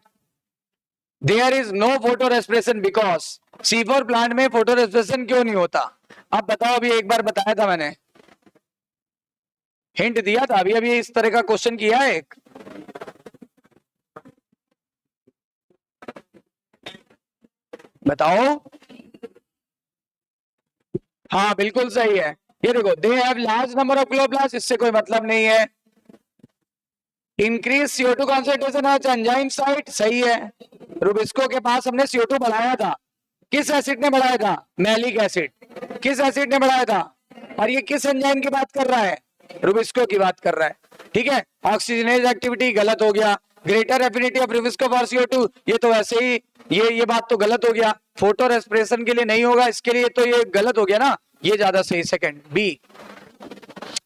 there is no photorespiration because, C4 plant में फोटो रेस्पिरेशन क्यों नहीं होता? अब बताओ, अभी एक बार बताया था मैंने, हिंट दिया था, अभी अभी इस तरह का क्वेश्चन किया है एक। बताओ। हाँ बिल्कुल सही है। ये देखो, they have large number of chloroplast, इससे कोई मतलब नहीं है। Increase CO2 concentration of enzyme site, सही है। रुबिस्को के पास हमने CO2 बढ़ाया था, किस एसिड ने बढ़ाया था? Malic acid. किस एसिड ने बढ़ाया था? और ये किस एंजाइम की बात कर रहा है? रुबिस्को की बात कर रहा है, ठीक है। ऑक्सीजनेज एक्टिविटी गलत हो गया। Greater affinity of Rubisco for CO2, ये तो वैसे ही, ये बात तो गलत हो गया। फोटो रेस्पिरेशन के लिए नहीं होगा, इसके लिए तो ये गलत हो गया ना, ये ज्यादा सही। सेकंड बी,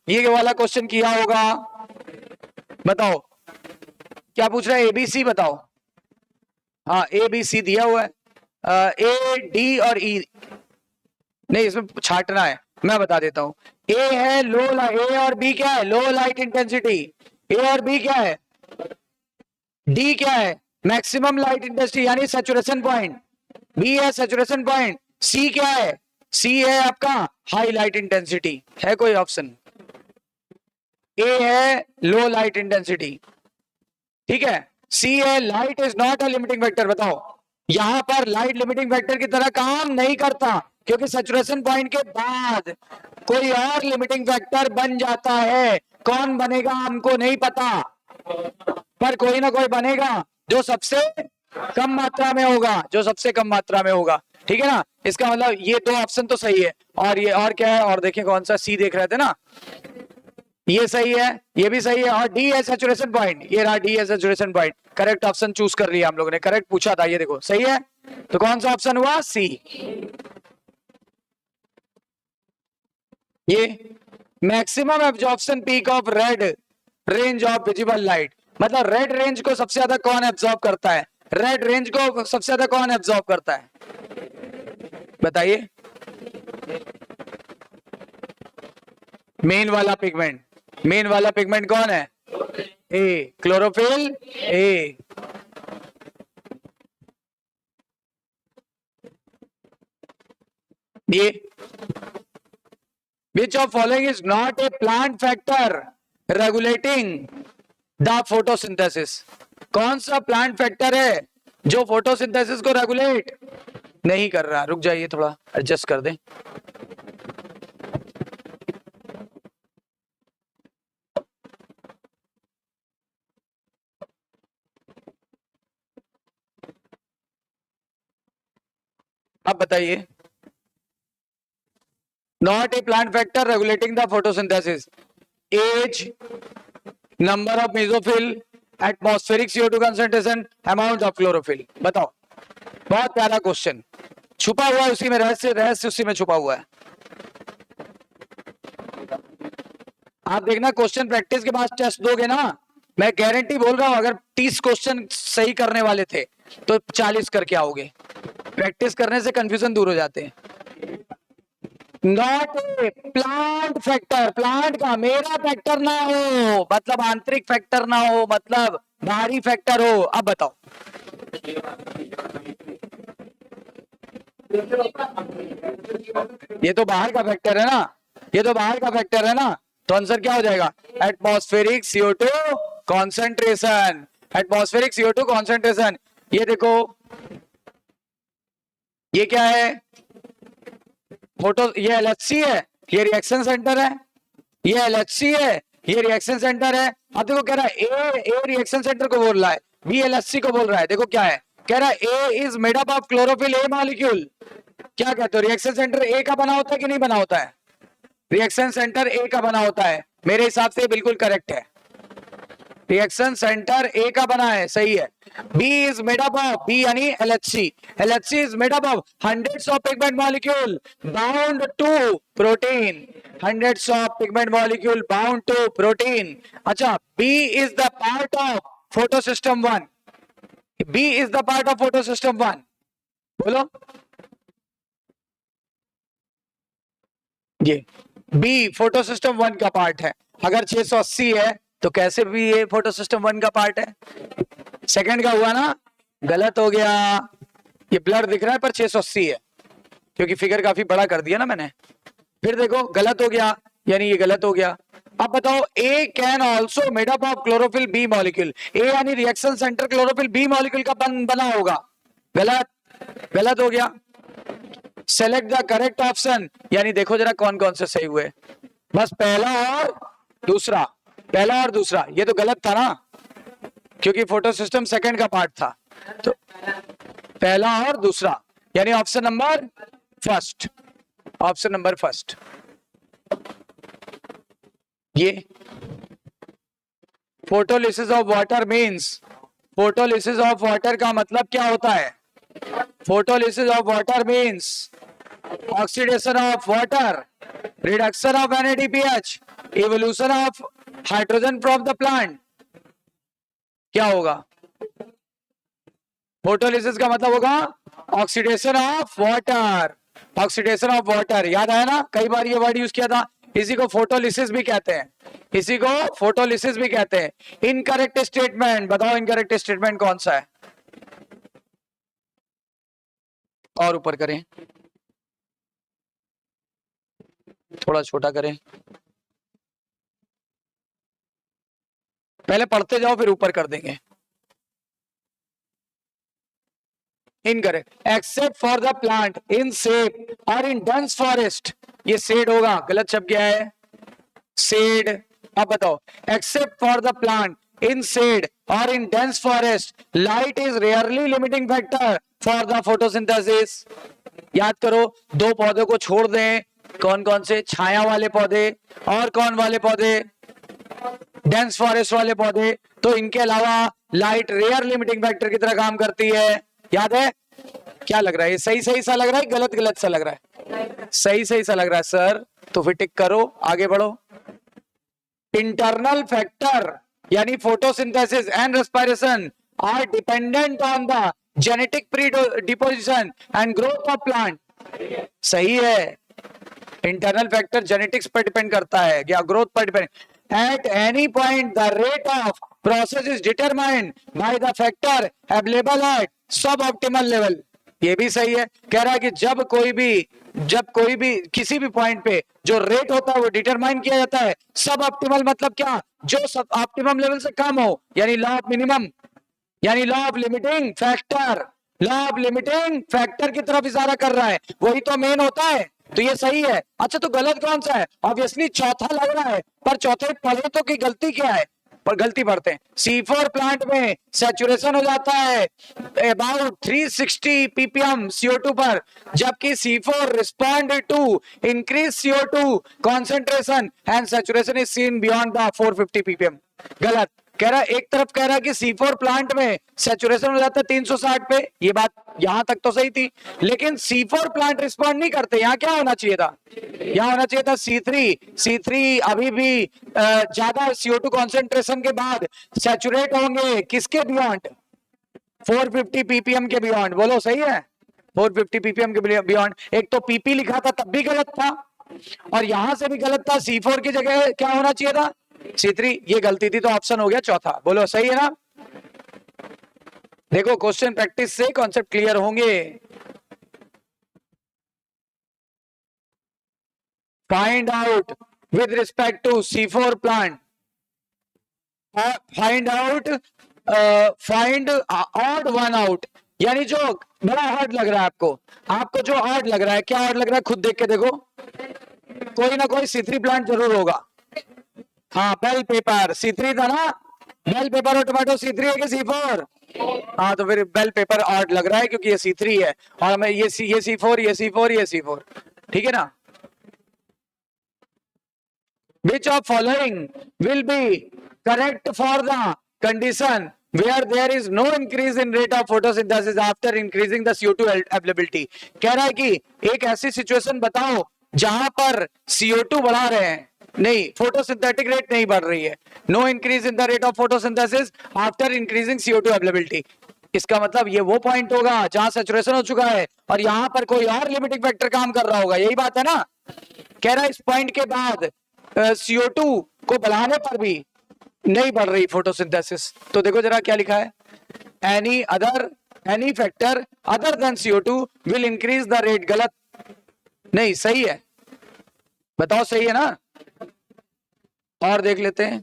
ये वाला क्वेश्चन किया होगा। बताओ क्या पूछ रहा है? ABC बताओ। हाँ ABC दिया हुआ है, A D और E नहीं, इसमें छाटना है, मैं बता देता हूं। ए है लो, ए और बी क्या है? लो लाइट इंटेंसिटी। ए और बी क्या है? डी क्या है? मैक्सिमम लाइट इंटेंसिटी यानी सैचुरेशन पॉइंट। बी है सैचुरेशन पॉइंट। सी क्या है? सी है आपका हाई लाइट इंटेंसिटी। है कोई ऑप्शन? ए है लो लाइट इंटेंसिटी, ठीक है। सी है light is not a limiting factor. बताओ, यहां पर लाइट लिमिटिंग फैक्टर की तरह काम नहीं करता, क्योंकि सैचुरेशन पॉइंट के बाद कोई और लिमिटिंग फैक्टर बन जाता है। कौन बनेगा हमको नहीं पता, पर कोई ना कोई बनेगा जो सबसे कम मात्रा में होगा, जो सबसे कम मात्रा में होगा, ठीक है ना। इसका मतलब ये दो ऑप्शन तो सही है। और ये और क्या है? और देखिए कौन सा, सी देख रहे थे ना, ये सही है, ये भी सही है। और डी है सैचुरेशन पॉइंट, ये रहा डी है saturation point. Correct option choose कर लिया हम लोगों ने, करेक्ट पूछा था, ये देखो सही है। तो कौन सा ऑप्शन हुआ? सी। ये maximum absorption peak of red range of visible light, मतलब रेड रेंज को सबसे ज्यादा कौन एब्जॉर्ब करता है? रेड रेंज को सबसे ज्यादा कौन एब्जॉर्ब करता है? बताइए। मेन वाला पिगमेंट, मेन वाला पिगमेंट कौन है? ए, क्लोरोफिल ए। ये which of following is not a plant factor regulating the photosynthesis? कौन सा प्लांट फैक्टर है जो फोटोसिंथेसिस को रेगुलेट नहीं कर रहा? रुक जाइए, थोड़ा एडजस्ट कर दें। अब बताइए। Not a plant factor regulating the photosynthesis. Age, number of mesophil, atmospheric CO2 concentration, amount of chlorophyll. बताओ, बहुत प्यारा क्वेश्चन, छुपा हुआ है उसी में, रहस्य रहस्य उसी में छुपा हुआ है। आप देखना, क्वेश्चन प्रैक्टिस के बाद टेस्ट दोगे ना, मैं गारंटी बोल रहा हूं, अगर 30 क्वेश्चन सही करने वाले थे तो 40 करके आओगे। प्रैक्टिस करने से कंफ्यूजन दूर हो जाते हैं। Not a plant factor, plant का मेरा फैक्टर ना हो, मतलब आंतरिक फैक्टर ना हो, मतलब बाहरी फैक्टर हो। अब बताओ, ये तो बाहर का फैक्टर है ना, ये तो बाहर का फैक्टर है ना, तो आंसर क्या हो जाएगा? Atmospheric CO2 concentration. Atmospheric CO2 concentration, ये देखो, ये क्या है? फोटो, ये LHC है, ये रिएक्शन सेंटर है, ये LHC है, ये रिएक्शन सेंटर है। अब देखो कह रहा है ए रिएक्शन सेंटर को बोल रहा है, बी LHC को बोल रहा है। देखो क्या है, कह रहा है A is made up of chlorophyll A molecule. क्या कहते हो, रिएक्शन सेंटर ए का बना होता है कि नहीं बना होता है? रिएक्शन सेंटर ए का बना होता है, मेरे हिसाब से बिल्कुल करेक्ट है। रिएक्शन सेंटर ए का बना है, सही है। B is made up of, B यानी LHC, LHC is made up of hundreds of pigment molecule bound to protein, hundreds of pigment molecule bound to protein. अच्छा, B is the part of photosystem 1, B is the part of photosystem 1, बोलो। ये B photo system 1 का part है। अगर 680 है तो कैसे भी ये फोटो सिस्टम 1 का पार्ट है। सेकंड का हुआ ना, गलत हो गया। ये ब्लर दिख रहा है पर 680 है, क्योंकि फिगर काफी बड़ा कर दिया ना मैंने। फिर देखो गलत हो गया, यानी ये गलत हो गया। अब बताओ, A can also made up of chlorophyll B molecule. A यानी reaction centre chlorophyll B molecule का बना होगा। गलत, गलत हो गया। सेलेक्ट द करेक्ट ऑप्शन, यानी देखो जरा कौन कौन से सही हुए। बस पहला और दूसरा, पहला और दूसरा। ये तो गलत था ना, क्योंकि फोटो सिस्टम सेकंड का पार्ट था। तो पहला और दूसरा, यानी option number first, option number first. ये photolysis of water means, photolysis of water का मतलब क्या होता है? Photolysis of water means oxidation of water, reduction of NADPH, evolution of hydrogen from the plant. क्या होगा? फोटोलिसिस का मतलब होगा oxidation of water, oxidation of water. याद आया ना, कई बार ये वर्ड यूज किया था। इसी को फोटोलिसिस भी कहते हैं, इसी को फोटोलिसिस भी कहते हैं। इनकरेक्ट स्टेटमेंट बताओ, इनकरेक्ट स्टेटमेंट कौन सा है? और ऊपर करें, थोड़ा छोटा करें, पहले पढ़ते जाओ फिर ऊपर कर देंगे। Incorrect, except for the plant in shade और इन डेंस फॉरेस्ट। ये सेड होगा, गलत शब्द क्या है? सेड। अब बताओ, except for the plant in shade और in dense forest light is rarely limiting factor for the photosynthesis. याद करो, दो पौधों को छोड़ दें, कौन कौन से? छाया वाले पौधे और कौन वाले पौधे? डेंस फॉरेस्ट वाले पौधे। तो इनके अलावा लाइट रेयर लिमिटिंग फैक्टर की तरह काम करती है। याद है? क्या लग रहा है? ये सही सही सा लग रहा है, गलत गलत सा लग रहा है? सही सही सा लग रहा है सर, तो फिर टिक करो, आगे बढ़ो। इंटरनल फैक्टर यानी photosynthesis and respiration are dependent on the genetic predisposition and growth of plant. सही है, इंटरनल फैक्टर जेनेटिक्स पर डिपेंड करता है या ग्रोथ पर depend. At any point the rate of process is determined by the factor available at suboptimal level. ये भी सही है, कह रहा है कि जब कोई भी किसी भी पॉइंट पे जो रेट होता है वो डिटरमाइन किया जाता है। सब ऑप्टिमल मतलब क्या? जो सब ऑप्टिमम लेवल से कम हो, यानी लॉ ऑफ मिनिमम, यानी law of limiting factor. Law of limiting factor की तरफ इशारा कर रहा है, वही तो मेन होता है। तो ये सही है। अच्छा, तो गलत कौन सा है? ऑब्वियसली चौथा लग रहा है, पर चौथे पढ़े तो की गलती क्या है? पर गलती पढ़ते हैं। C4 प्लांट में सैचुरेशन हो जाता है अबाउट 360 ppm CO2 पर, जबकि C4 respond to increase CO2 concentration and saturation is seen beyond the 450 ppm। गलत कह रहा है, एक तरफ कह रहा है कि C4 प्लांट में सैचुरेशन हो जाता है 360 पे, ये बात यहां तक तो सही थी, लेकिन C4 प्लांट रिस्पॉन्ड नहीं करते। यहाँ क्या होना चाहिए था? यहाँ होना चाहिए था C3 अभी भी ज्यादा CO2 कॉन्सेंट्रेशन के बाद सैचुरेट होंगे किसके बियॉन्ड? 450 ppm के बियॉन्ड। बोलो सही है, 450 ppm के बियॉन्ड। एक तो PP लिखा था तब भी गलत था, और यहां से भी गलत था। C4 की जगह क्या होना चाहिए था? C3। ये गलती थी, तो ऑप्शन हो गया चौथा। बोलो सही है ना? देखो, क्वेश्चन प्रैक्टिस से कॉन्सेप्ट क्लियर होंगे। Find out with respect to C4 plant, find out, find odd one out, यानी जो बड़ा हार्ड लग रहा है आपको जो हार्ड लग रहा है, क्या हार्ड लग रहा है? खुद देख के देखो, कोई ना कोई C3 प्लांट जरूर होगा। हाँ, बेल पेपर C3 था ना? बेल पेपर और टोमेटो C3 है कि C4? हाँ, तो फिर बेल पेपर ऑड लग रहा है क्योंकि ये C3 है, और मैं ये C4, ये C4, ये C4, ठीक है ना? Which of following will be correct for the condition where there is no increase in rate of photosynthesis after increasing the CO2 availability? कह रहा है कि एक ऐसी सिचुएशन बताओ जहां पर CO2 बढ़ा रहे हैं, नहीं, फोटोसिंथेटिक रेट नहीं बढ़ रही है। No increase in the rate of photosynthesis after increasing CO2 availability. इसका मतलब ये वो पॉइंट होगा जहां सैचुरेशन हो चुका है और यहां पर कोई और लिमिटिंग फैक्टर काम कर रहा होगा, यही बात है ना। कह रहा है इस पॉइंट के बाद CO2 को बढ़ाने पर भी नहीं बढ़ रही फोटोसिंथेसिस। तो देखो जरा क्या लिखा है, any factor other than CO2 will increase the rate. गलत नहीं, सही है, बताओ सही है ना। और देख लेते हैं,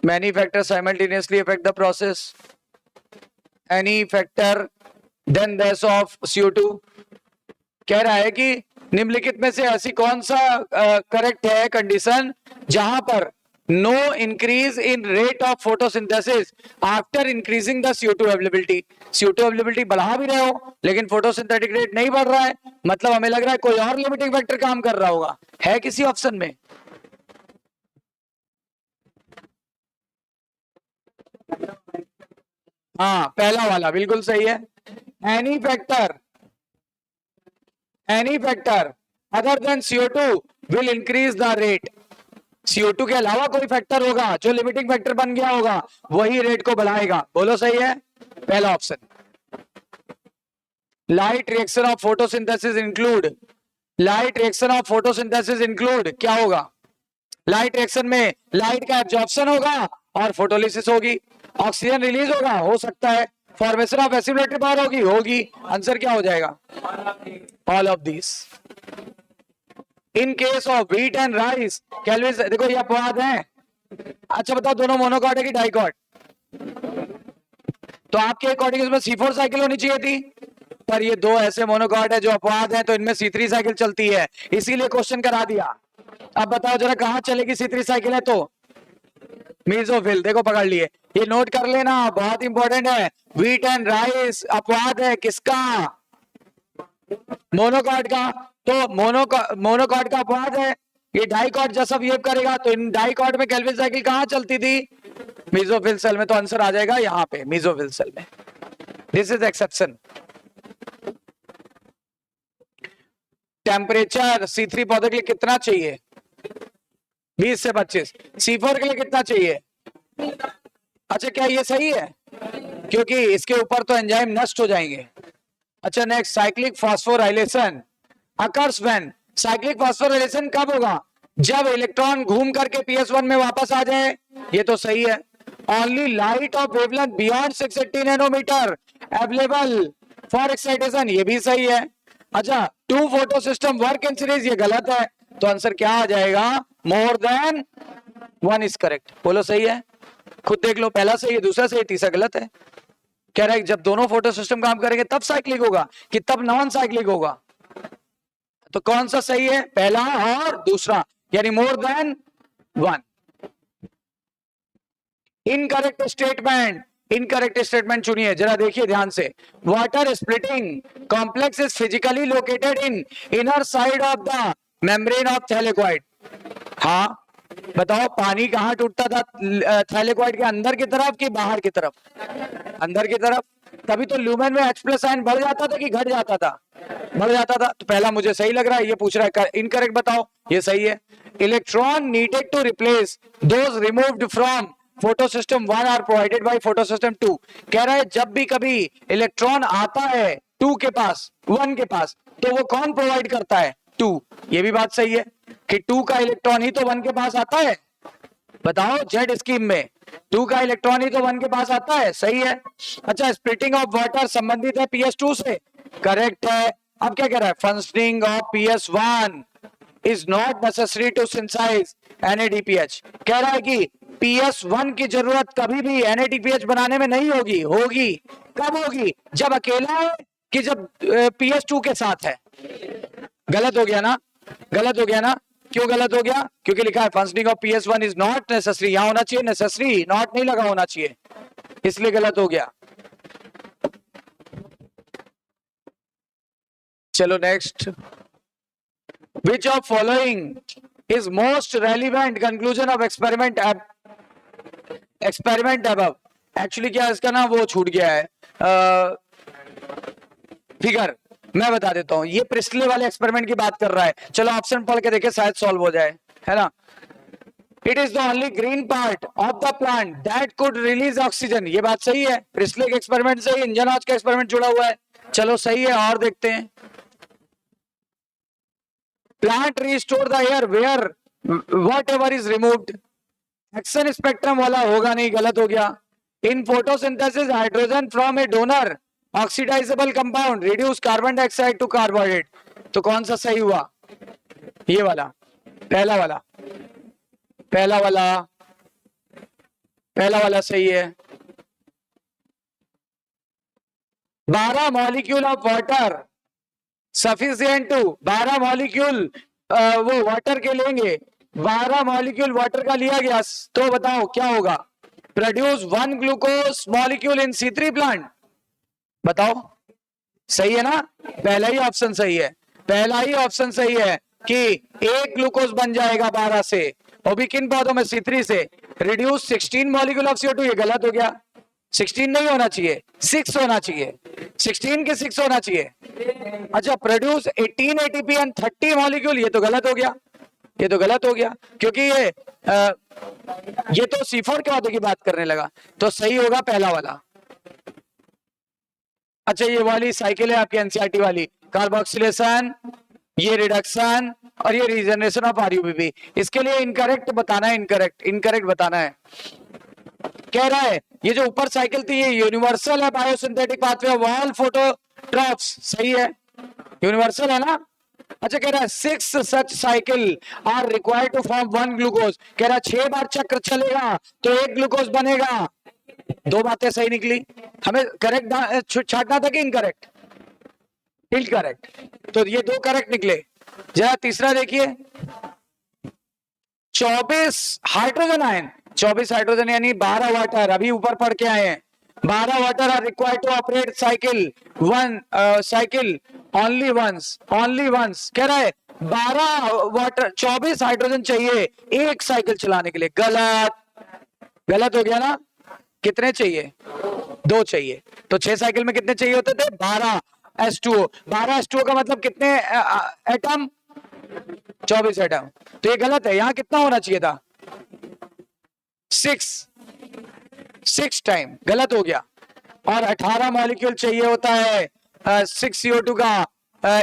many factors simultaneously affect the process, any factor then less of CO2। कह रहा है कि निम्नलिखित में से ऐसी कौन सा करेक्ट है कंडीशन जहां पर no increase in rate of photosynthesis after increasing the CO2 availability. CO2 availability बढ़ा भी रहे हो लेकिन फोटोसिंथेटिक रेट नहीं बढ़ रहा है, मतलब हमें लग रहा है कोई और लिमिटिंग फैक्टर काम कर रहा होगा। है किसी ऑप्शन में? हाँ, पहला वाला बिल्कुल सही है। Any factor other than CO2 will increase the rate. CO2 के अलावा कोई फैक्टर होगा जो लिमिटिंग फैक्टर बन गया होगा, वही रेट को बढ़ाएगा। बोलो सही है पहला option. Light reaction of photosynthesis include क्या होगा? लाइट रिएक्शन में लाइट का एब्जॉर्प्शन होगा और फोटोलिसिस होगी, ऑक्सीजन रिलीज होगा, हो सकता है फॉर्मेशन ऑफ एसिड पावर होगी। आंसर क्या हो जाएगा? All of this. In case of wheat and rice kelvin, देखो ये अपवाद है। अच्छा बताओ दोनों मोनोकॉट है कि डाइकॉट? तो आपके अकॉर्डिंग इसमें C4 साइकिल होनी चाहिए थी, पर ये दो ऐसे मोनोकॉट है जो अपवाद है, तो इनमें C3 साइकिल चलती है, इसीलिए क्वेश्चन करा दिया। अब बताओ जरा कहां चलेगी C3 साइकिल है तो? मीजोफिल। देखो पकड़ लिए, ये नोट कर लेना, बहुत इंपॉर्टेंट है। व्हीट एंड राइस अपवाद है किसका? मोनोकॉट का। तो मोनोकॉट का अपवाद है, ये डाइकॉट जैसा बिहेव करेगा। तो इन डाइकॉट में केल्विन साइकिल कहां चलती थी? मीजोफिल सेल में। तो आंसर आ जाएगा यहां पे मीजोफिल सेल में। This is exception. Temperature C3 पौधे के लिए कितना चाहिए? 20 से 25। C4 के लिए कितना चाहिए? अच्छा क्या ये सही है? क्योंकि इसके ऊपर तो एंजाइम नष्ट हो जाएंगे। अच्छा next, cyclic phosphorylation occurs when. Cyclic phosphorylation कब होगा? जब इलेक्ट्रॉन घूम करके PS1 में वापस आ जाए। ये तो सही है। Only light of wavelength beyond 680 nanometre available for excitation. ये भी सही है। अच्छा, two photosystem work in series, ये गलत है। तो आंसर क्या आ जाएगा? More than one is correct. बोलो सही है? खुद देख लो, पहला सही है, दूसरा सही, तीसरा गलत है। कह रहा है जब दोनों फोटो सिस्टम काम करेंगे तब साइक्लिक होगा कि तब नॉन साइक्लिक होगा? तो कौन सा सही है? पहला और दूसरा, यानी मोर देन वन। इनकरेक्ट स्टेटमेंट चुनिए, जरा देखिए ध्यान से। Water splitting complex is physically located in inner side of the membrane of thylakoid. हाँ बताओ, पानी कहां टूटता था? थैलेकॉइड के अंदर की तरफ कि बाहर की तरफ? अंदर की तरफ। तभी तो ल्यूमेन में H+ आयन बढ़ जाता था कि घट जाता था? बढ़ जाता था। तो पहला मुझे सही लग रहा है, ये पूछ रहा है इनकरेक्ट बताओ। ये सही है। Electron needed to replace those removed from photosystem 1 are provided by photosystem 2। कह रहा है जब भी कभी इलेक्ट्रॉन आता है 2 के पास 1 के पास, तो वो कौन प्रोवाइड करता है? 2। ये भी बात सही है कि 2 का इलेक्ट्रॉन ही तो 1 के पास आता है। बताओ जेड स्कीम में 2 का इलेक्ट्रॉन ही तो 1 के पास आता है। सही है। अच्छा, स्प्लिटिंग ऑफ वाटर संबंधित है PS2 से? करेक्ट है। अब क्या कह रहा है? Functioning of PS1 is not necessary to synthesise NADPH। कह रहा है कि PS1 की जरूरत कभी भी NADPH बनाने में नहीं होगी। होगी कब होगी? जब अकेला है कि जब PS2 के साथ है? गलत हो गया ना? गलत हो गया ना? क्यों गलत हो गया? क्योंकि लिखा है functioning of PS1 is not necessary. यहां होना चाहिए नेसेसरी, नॉट नहीं लगा होना चाहिए, इसलिए गलत हो गया। चलो next, which of following is most relevant conclusion of experiment above. Actually क्या इसका ना वो छूट गया है फिगर, मैं बता देता हूं। ये प्रिस्टले वाले एक्सपेरिमेंट की बात कर रहा है। चलो ऑप्शन पढ़ के देखे, शायद सॉल्व हो जाए, है ना। It is the only green part of the plant that could release oxygen. ये बात सही है, प्रिस्ले के एक्सपेरिमेंट से ही इंजन हॉच का एक्सपेरिमेंट जुड़ा हुआ है। चलो सही है, और देखते हैं। Plant restore the air where whatever is removed. Action spectrum वाला होगा नहीं, गलत हो गया। In photosynthesis hydrogen from a donor oxidizable compound reduce carbon dioxide to carbohydrate. तो कौन सा सही हुआ? ये वाला, पहला वाला, पहला वाला, पहला वाला सही है। 12 molecule of water sufficient to, 12 molecule वो वाटर के लेंगे, 12 मॉलिक्यूल वाटर का लिया गया, तो बताओ क्या होगा? प्रोड्यूस 1 ग्लूकोज मॉलिक्यूल इन C3 प्लांट। बताओ सही है ना? पहला ही ऑप्शन सही है, पहला ही ऑप्शन सही है कि 1 ग्लूकोज बन जाएगा 12 से, और भी किन पौधों में? C3 से। रिड्यूस 16 मॉलिक्यूल ऑफ CO2, ये गलत हो गया। 16 नहीं होना चाहिए, 6 होना चाहिए, 16 के 6 होना चाहिए। अच्छा, प्रोड्यूस 18 ATP एंड 30 मॉलिक्यूल, ये तो गलत हो गया, ये तो गलत हो गया, क्योंकि ये तो C4 के पौधे की बात करने लगा। तो सही होगा पहला वाला। अच्छा, ये वाली साइकिल है आपकी NCERT वाली, कार्बोक्सिलेशन, ये रिडक्शन और ये रीजनरेशन ऑफ RUBP। इसके लिए इनकरेक्ट बताना है, इनकरेक्ट बताना है। कह रहा है ये जो ऊपर साइकिल थी ये यूनिवर्सल है बायोसिंथेटिक पाथवे ऑफ ऑल फोटोट्रॉप्स। सही है, यूनिवर्सल है ना? अच्छा, कह रहा है 6 such cycle are required to form 1 glucose. कह रहा है 6 बार चक्र चलेगा तो 1 ग्लूकोज बनेगा। 2 बातें सही निकली। हमें करेक्ट छाटना था कि इनकरेक्ट? इनकरेक्ट। तो ये 2 करेक्ट निकले। जरा तीसरा देखिए, 24 हाइड्रोजन आयन, 24 हाइड्रोजन यानी 12 वाटर, अभी ऊपर पढ़ के आए हैं। 12 water are required to operate cycle cycle only once. कह रहा है 12 वाटर 24 हाइड्रोजन चाहिए एक साइकिल चलाने के लिए। गलत हो गया ना? कितने चाहिए? 2 चाहिए। तो 6 साइकिल में कितने चाहिए होते थे? 12 H2O। 12 H2O का मतलब कितने एटम? 24 एटम। तो ये गलत है, यहां कितना होना चाहिए था? 6 टाइम, गलत हो गया। और 18 मॉलिक्यूल चाहिए होता है 6 CO2 का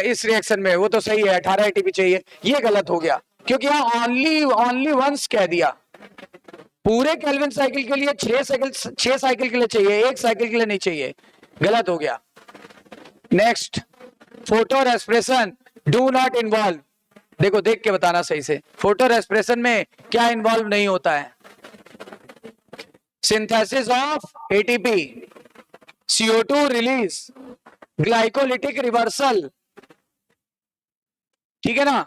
इस रिएक्शन में, वो तो सही है, 18 ATP चाहिए। ये गलत हो गया क्योंकि यहाँ ओनली वंस कह दिया। पूरे केल्विन साइकिल के लिए 6 साइकिल के लिए चाहिए, 1 साइकिल के लिए नहीं चाहिए। गलत हो गया। Next, photo respiration do not involve. देखो, देख के बताना सही से, फोटो रेस्पिरेशन में क्या इन्वॉल्व नहीं होता है? Synthesis of ATP, CO2 release, glycolytic reversal, ठीक है ना?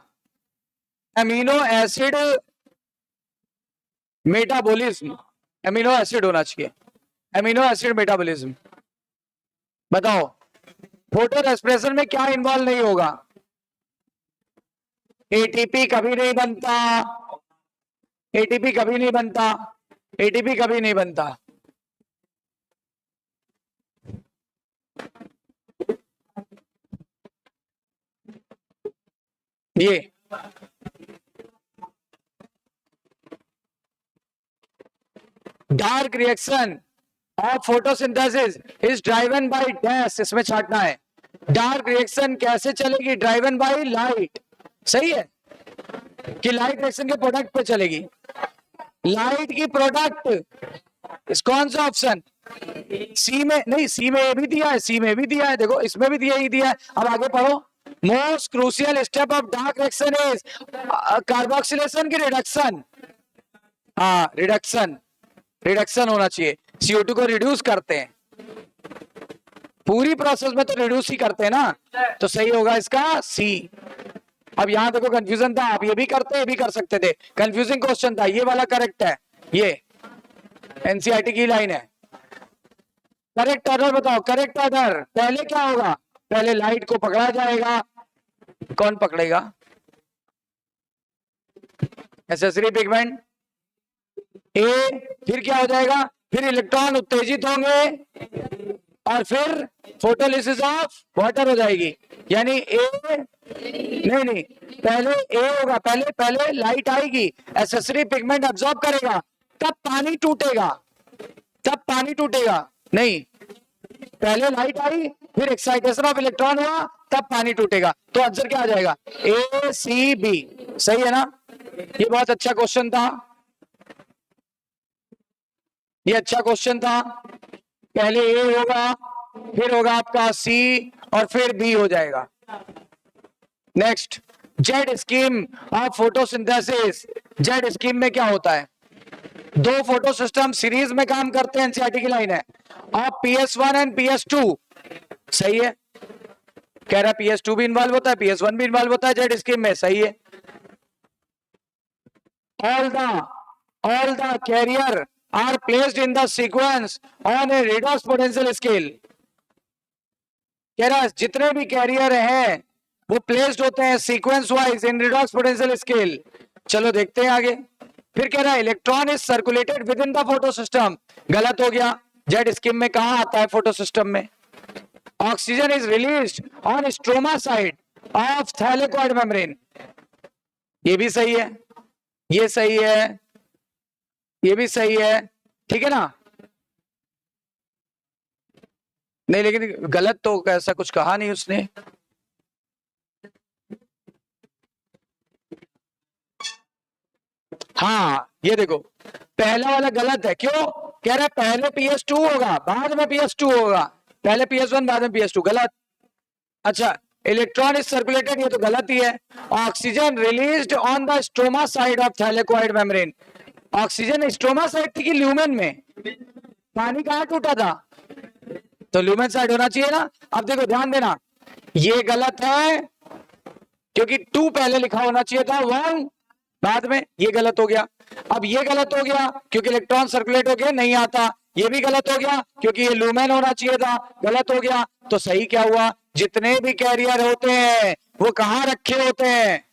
Amino acid metabolism, amino acid होना चाहिए, एमिनो एसिड मेटाबॉलिज्म। बताओ फोटो रेस्पिरेशन में क्या इन्वॉल्व नहीं होगा? ATP कभी नहीं बनता, ATP कभी नहीं बनता, ATP कभी नहीं बनता। ये dark reaction of photosynthesis is driven by dash, इसमें छाटना है। डार्क रिएक्शन कैसे चलेगी? Driven by light. सही है कि लाइट रिएक्शन के प्रोडक्ट पे चलेगी? लाइट की प्रोडक्ट, इस कौन सा ऑप्शन? सी में नहीं, सी में ये भी दिया है, सी में भी दिया है, देखो इसमें भी दिया ही दिया है। अब आगे पढ़ो। Most crucial step of dark reaction is carboxylation की रिडक्शन। हाँ, रिडक्शन होना चाहिए। CO2 को रिड्यूस करते हैं, पूरी प्रोसेस में तो रिड्यूस ही करते हैं ना, तो सही होगा इसका C। अब यहां देखो कंफ्यूजन था, आप ये भी करते ये भी कर सकते थे, कंफ्यूजिंग क्वेश्चन था। ये वाला करेक्ट है, ये NCERT की लाइन है। करेक्ट ऑर्डर बताओ, करेक्ट ऑर्डर। पहले क्या होगा? पहले लाइट को पकड़ा जाएगा। कौन पकड़ेगा? एसेसरी पिगमेंट ए, फिर क्या हो जाएगा? फिर इलेक्ट्रॉन उत्तेजित होंगे और फिर फोटोलिसिस ऑफ वाटर हो जाएगी, यानी ए नहीं नहीं, पहले ए होगा, पहले पहले लाइट आएगी, एसेसरी पिगमेंट एब्जॉर्ब करेगा, तब पानी टूटेगा, तब पानी टूटेगा। नहीं, पहले लाइट आई, फिर एक्साइटेशन ऑफ इलेक्ट्रॉन हुआ, तब पानी टूटेगा। तो आंसर क्या आ जाएगा? ए सी बी। सही है ना? ये बहुत अच्छा क्वेश्चन था, ये अच्छा क्वेश्चन था। पहले ए होगा, फिर होगा आपका सी, और फिर बी हो जाएगा। Next, Z scheme of photosynthesis. Z scheme में क्या होता है? दो फोटो सिस्टम सीरीज में काम करते हैं, एनसीईआरटी की लाइन है, ऑफ PS1 एंड PS2। सही है, कह रहा है PS2 भी इन्वॉल्व होता है, PS1 भी इन्वॉल्व होता है जेड स्कीम में। सही है। all the carrier are placed in the sequence on a redox potential scale। कह रहा है जितने भी कैरियर हैं वो प्लेस्ड होते हैं सीक्वेंस वाइज इन रिडॉक्स पोटेंशियल स्केल। चलो देखते हैं आगे। फिर कह रहा है electron is circulated with in the photo system. गलत हो गया, जेड स्कीम में कहां आता है फोटो सिस्टम में? Oxygen is released on stroma side of thylakoid membrane. ये भी सही है, ये सही है, ये भी सही है, ठीक है ना? नहीं, लेकिन गलत तो ऐसा कुछ कहा नहीं उसने। हाँ, ये देखो पहला वाला गलत है। क्यों? कह रहा है पहले PS2 होगा, बाद में PS2 होगा, पहले PS1 बाद में PS2। गलत। अच्छा, इलेक्ट्रॉन इज सर्कुलेटेड, ये तो गलत ही है। Oxygen released on the stroma side of thylakoid membrane. Oxygen stroma side थी कि ल्यूमेन में? पानी कहां टूटा था? तो ल्यूमेन साइड होना चाहिए ना। अब देखो ध्यान देना, ये गलत है क्योंकि 2 पहले लिखा होना चाहिए था, 1 बाद में। ये गलत हो गया। अब ये गलत हो गया क्योंकि इलेक्ट्रॉन सर्कुलेट होके नहीं आता। ये भी गलत हो गया क्योंकि ये लूमेन होना चाहिए था, गलत हो गया। तो सही क्या हुआ? जितने भी कैरियर होते हैं वो कहां रखे होते हैं?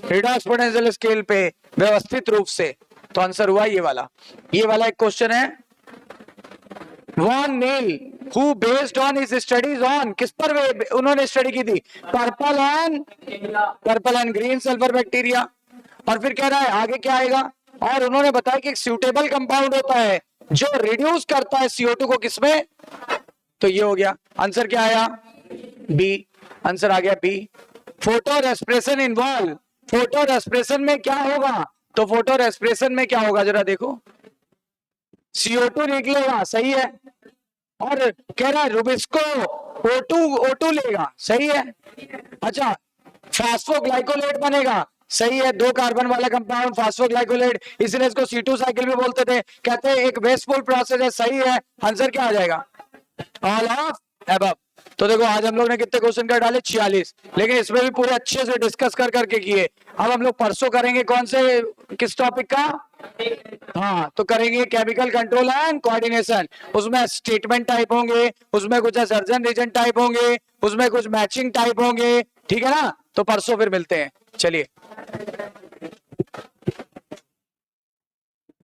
रिडॉक्स पोटेंशियल स्केल पे व्यवस्थित रूप से। तो आंसर हुआ ये वाला। ये वाला एक क्वेश्चन है। Van Niel who based on his studies on, किस पर उन्होंने स्टडी की थी? Purple and green sulphur bacteria. और फिर कह रहा है आगे क्या आएगा? और उन्होंने बताया कि एक सूटेबल कंपाउंड होता है जो रिड्यूस करता है CO2 को, किसमें? तो ये हो गया। आंसर क्या आया? बी। आंसर आ गया B. Photorespiration involve. Photorespiration में क्या होगा? तो फोटो रेस्पिरेशन में क्या होगा जरा देखो, CO2 निकलेगा। सही है। और कह रहा है रुबिस्को O2 लेगा। सही है। अच्छा, फास्फोग्लाइकोलेट बनेगा। सही है, 2 कार्बन वाला कंपाउंड फास्फोग्लाइकोलेट, इसलिए इसको C2 साइकिल भी बोलते थे। कहते हैं एक वेस्टफुल प्रोसेस है। सही है। आंसर क्या आ जाएगा? All of above. तो देखो आज हम लोग ने कितने क्वेश्चन कर डाले? 46, लेकिन इसमें भी पूरे अच्छे से डिस्कस कर करके किए। अब हम लोग परसों करेंगे कौन से, किस टॉपिक का? हाँ, तो करेंगे केमिकल कंट्रोल एंड कोऑर्डिनेशन। उसमें स्टेटमेंट टाइप होंगे, उसमें कुछ सर्जन रीजन टाइप होंगे, उसमें कुछ मैचिंग टाइप होंगे। ठीक है ना? तो परसों फिर मिलते हैं। चलिए।